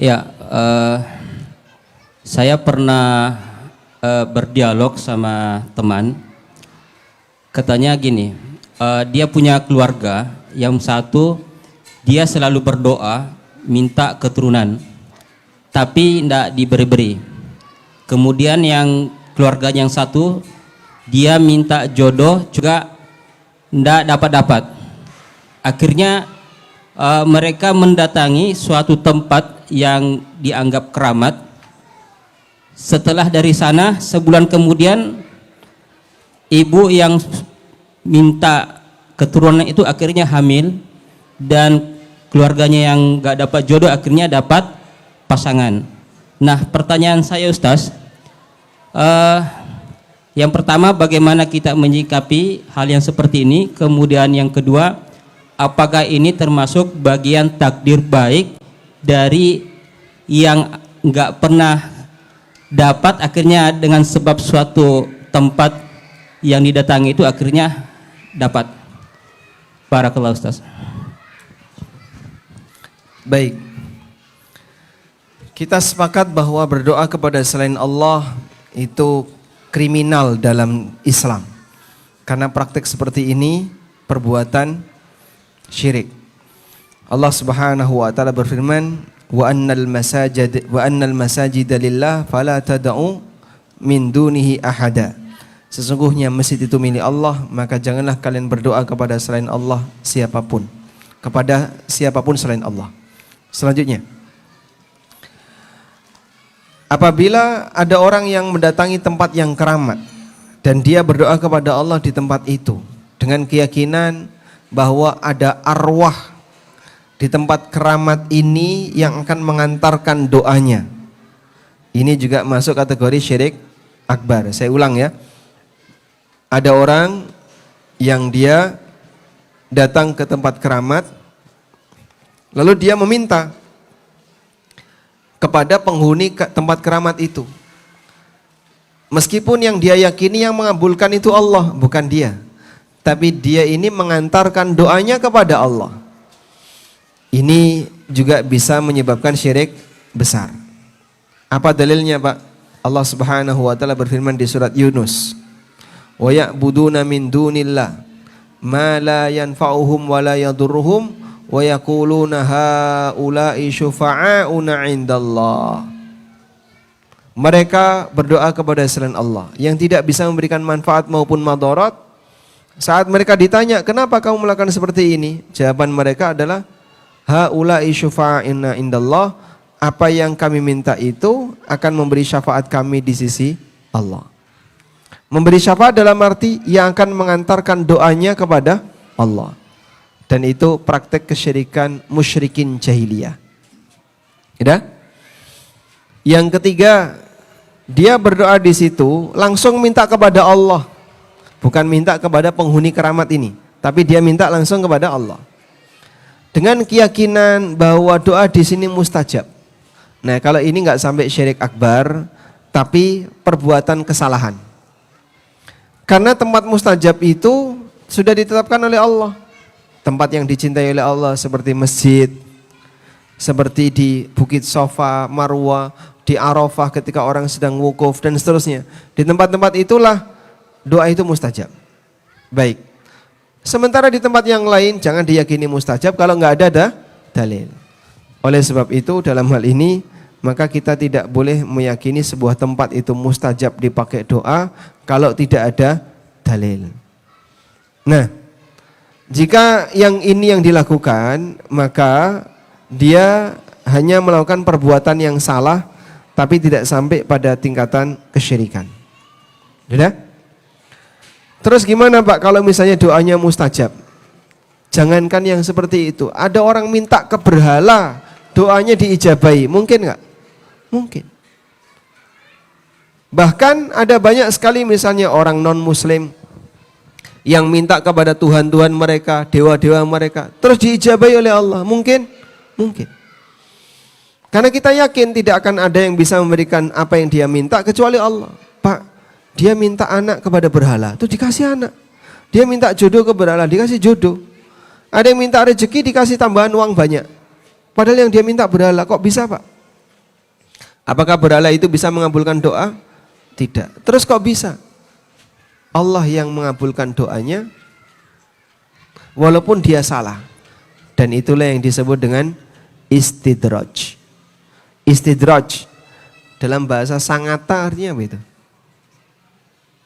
Ya, saya pernah berdialog sama teman. Katanya gini, dia punya keluarga yang satu dia selalu berdoa minta keturunan, tapi tidak diberi-beri. Kemudian yang keluarga yang satu dia minta jodoh juga tidak dapat-dapat. Akhirnya mereka mendatangi suatu tempat yang dianggap keramat. Setelah dari sana sebulan kemudian ibu yang minta keturunan itu akhirnya hamil dan keluarganya yang gak dapat jodoh akhirnya dapat pasangan. Nah, pertanyaan saya Ustaz, yang pertama bagaimana kita menyikapi hal yang seperti ini? Kemudian yang kedua, apakah ini termasuk bagian takdir baik dari yang nggak pernah dapat akhirnya dengan sebab suatu tempat yang didatangi itu akhirnya dapat? Barakallahu Ustaz. Baik. Kita sepakat bahwa berdoa kepada selain Allah itu kriminal dalam Islam. Karena praktek seperti ini perbuatan syirik. Allah Subhanahu wa taala berfirman, "Wa annal masajida lillah fala tad'u min dunihi ahada." Sesungguhnya masjid itu milik Allah, maka janganlah kalian berdoa kepada selain Allah siapapun. Kepada siapapun selain Allah. Selanjutnya, apabila ada orang yang mendatangi tempat yang keramat dan dia berdoa kepada Allah di tempat itu dengan keyakinan bahwa ada arwah di tempat keramat ini yang akan mengantarkan doanya, ini juga masuk kategori syirik akbar. Saya ulang ya, ada orang yang dia datang ke tempat keramat lalu dia meminta kepada penghuni tempat keramat itu. Meskipun yang dia yakini yang mengabulkan itu Allah, bukan dia. Tapi dia ini mengantarkan doanya kepada Allah. Ini juga bisa menyebabkan syirik besar. Apa dalilnya, Pak? Allah Subhanahu wa taala berfirman di surat Yunus, "Wa ya'buduna min dunillah ma la yanfa'uhum wa la yadurruhum wa yaquluna haula'i syufa'auna 'indallah." Mereka berdoa kepada selain Allah yang tidak bisa memberikan manfaat maupun madarat. Saat mereka ditanya, "Kenapa kamu melakukan seperti ini?" Jawaban mereka adalah, "Haula'i syufa'auna 'indallah." Apa yang kami minta itu akan memberi syafaat kami di sisi Allah. Memberi syafaat dalam arti yang akan mengantarkan doanya kepada Allah. Dan itu praktek kesyirikan musyrikin jahiliyah. Ya? Yang ketiga, dia berdoa di situ langsung minta kepada Allah, bukan minta kepada penghuni keramat ini, tapi dia minta langsung kepada Allah. Dengan keyakinan bahwa doa di sini mustajab. Nah, kalau ini nggak sampai syirik akbar, tapi perbuatan kesalahan. Karena tempat mustajab itu sudah ditetapkan oleh Allah. Tempat yang dicintai oleh Allah seperti masjid, seperti di Bukit Sofa, Marwah, di Arafah ketika orang sedang wukuf dan seterusnya. Di tempat-tempat itulah doa itu mustajab. Baik. Sementara di tempat yang lain jangan diyakini mustajab kalau nggak ada dalil. Oleh sebab itu dalam hal ini maka kita tidak boleh meyakini sebuah tempat itu mustajab dipakai doa kalau tidak ada dalil. Nah, Jika yang ini yang dilakukan, maka dia hanya melakukan perbuatan yang salah, tapi tidak sampai pada tingkatan kesyirikan. Sudah? Terus gimana Pak kalau misalnya doanya mustajab? Jangankan yang seperti itu, ada orang minta ke berhala, doanya diijabahi, mungkin nggak? Mungkin. Bahkan ada banyak sekali misalnya orang non-muslim yang minta kepada Tuhan-Tuhan mereka, dewa-dewa mereka, terus diijabahi oleh Allah. Mungkin? Mungkin. Karena kita yakin tidak akan ada yang bisa memberikan apa yang dia minta kecuali Allah. Pak, dia minta anak kepada berhala, itu dikasih anak. Dia minta jodoh ke berhala, dikasih jodoh. Ada yang minta rezeki, dikasih tambahan uang banyak. Padahal yang dia minta berhala, kok bisa Pak? Apakah berhala itu bisa mengabulkan doa? Tidak. Terus kok bisa? Allah yang mengabulkan doanya walaupun dia salah. Dan itulah yang disebut dengan istidraj. Istidraj dalam bahasa Sangatta artinya apa itu?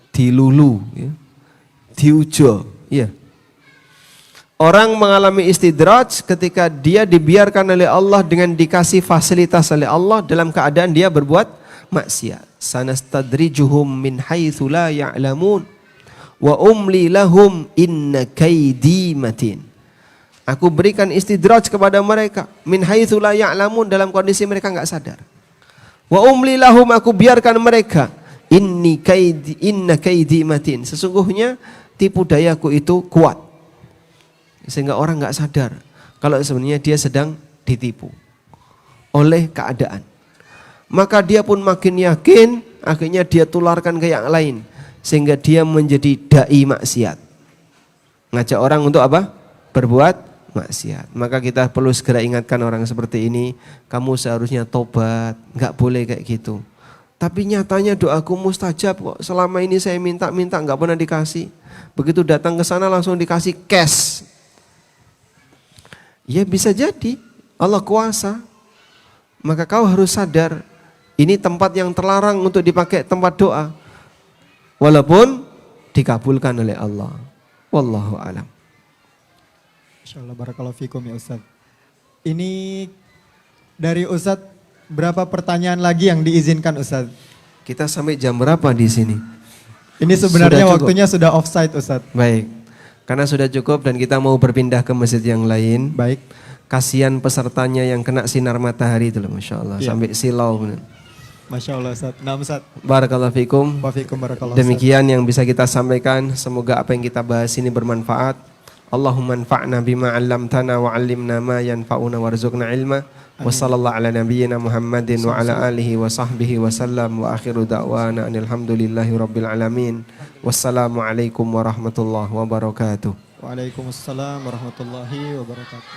Dilulu, ya. Diujo, ya. Orang mengalami istidraj ketika dia dibiarkan oleh Allah dengan dikasih fasilitas oleh Allah dalam keadaan dia berbuat maksiat. Sanastadrijuhum min haitsu la ya'lamun wa umli lahum inna kaidi matin. Aku berikan istidraj kepada mereka min haitsu la ya'lamun, dalam kondisi mereka enggak sadar. Wa umli lahum, aku biarkan mereka inna kaidi matin. Sesungguhnya tipu dayaku itu kuat. Sehingga orang enggak sadar kalau sebenarnya dia sedang ditipu oleh keadaan. Maka dia pun makin yakin, akhirnya dia tularkan ke yang lain. Sehingga dia menjadi da'i maksiat. Ngajak orang untuk apa? Berbuat maksiat. Maka kita perlu segera ingatkan orang seperti ini, kamu seharusnya tobat, gak boleh kayak gitu. Tapi nyatanya doaku mustajab kok, selama ini saya minta-minta gak pernah dikasih. Begitu datang ke sana langsung dikasih cash. Ya bisa jadi, Allah kuasa. Maka kau harus sadar, ini tempat yang terlarang untuk dipakai tempat doa. Walaupun dikabulkan oleh Allah. Wallahu a'lam. Insyaallah barakallahu fikum ya Ustaz. Ini dari Ustaz berapa pertanyaan lagi yang diizinkan Ustaz? Kita sampai jam berapa di sini? Ini sebenarnya Sudah cukup. waktunya sudah offside Ustaz. Baik. Karena sudah cukup dan kita mau berpindah ke masjid yang lain. Baik. Kasihan pesertanya yang kena sinar matahari itu loh, Masya Allah. Ya. Sampai silau. Masya Allah Ustaz. Nah Ustaz. Barakallahu fikum. Wa fikum barakallahu Ustaz. Demikian yang bisa kita sampaikan. Semoga apa yang kita bahas ini bermanfaat. Allahumma anfa'na bima 'allamtana wa 'allimna ma yanfa'una warzuqna ilma. Wa sallallahu ala nabiyyina Muhammadin wa ala alihi wa sahbihi wa sallam wa akhiru da'wana alhamdulillahi rabbil alamin. Wassalamualaikum warahmatullahi wabarakatuh. Waalaikumsalam warahmatullahi wabarakatuh.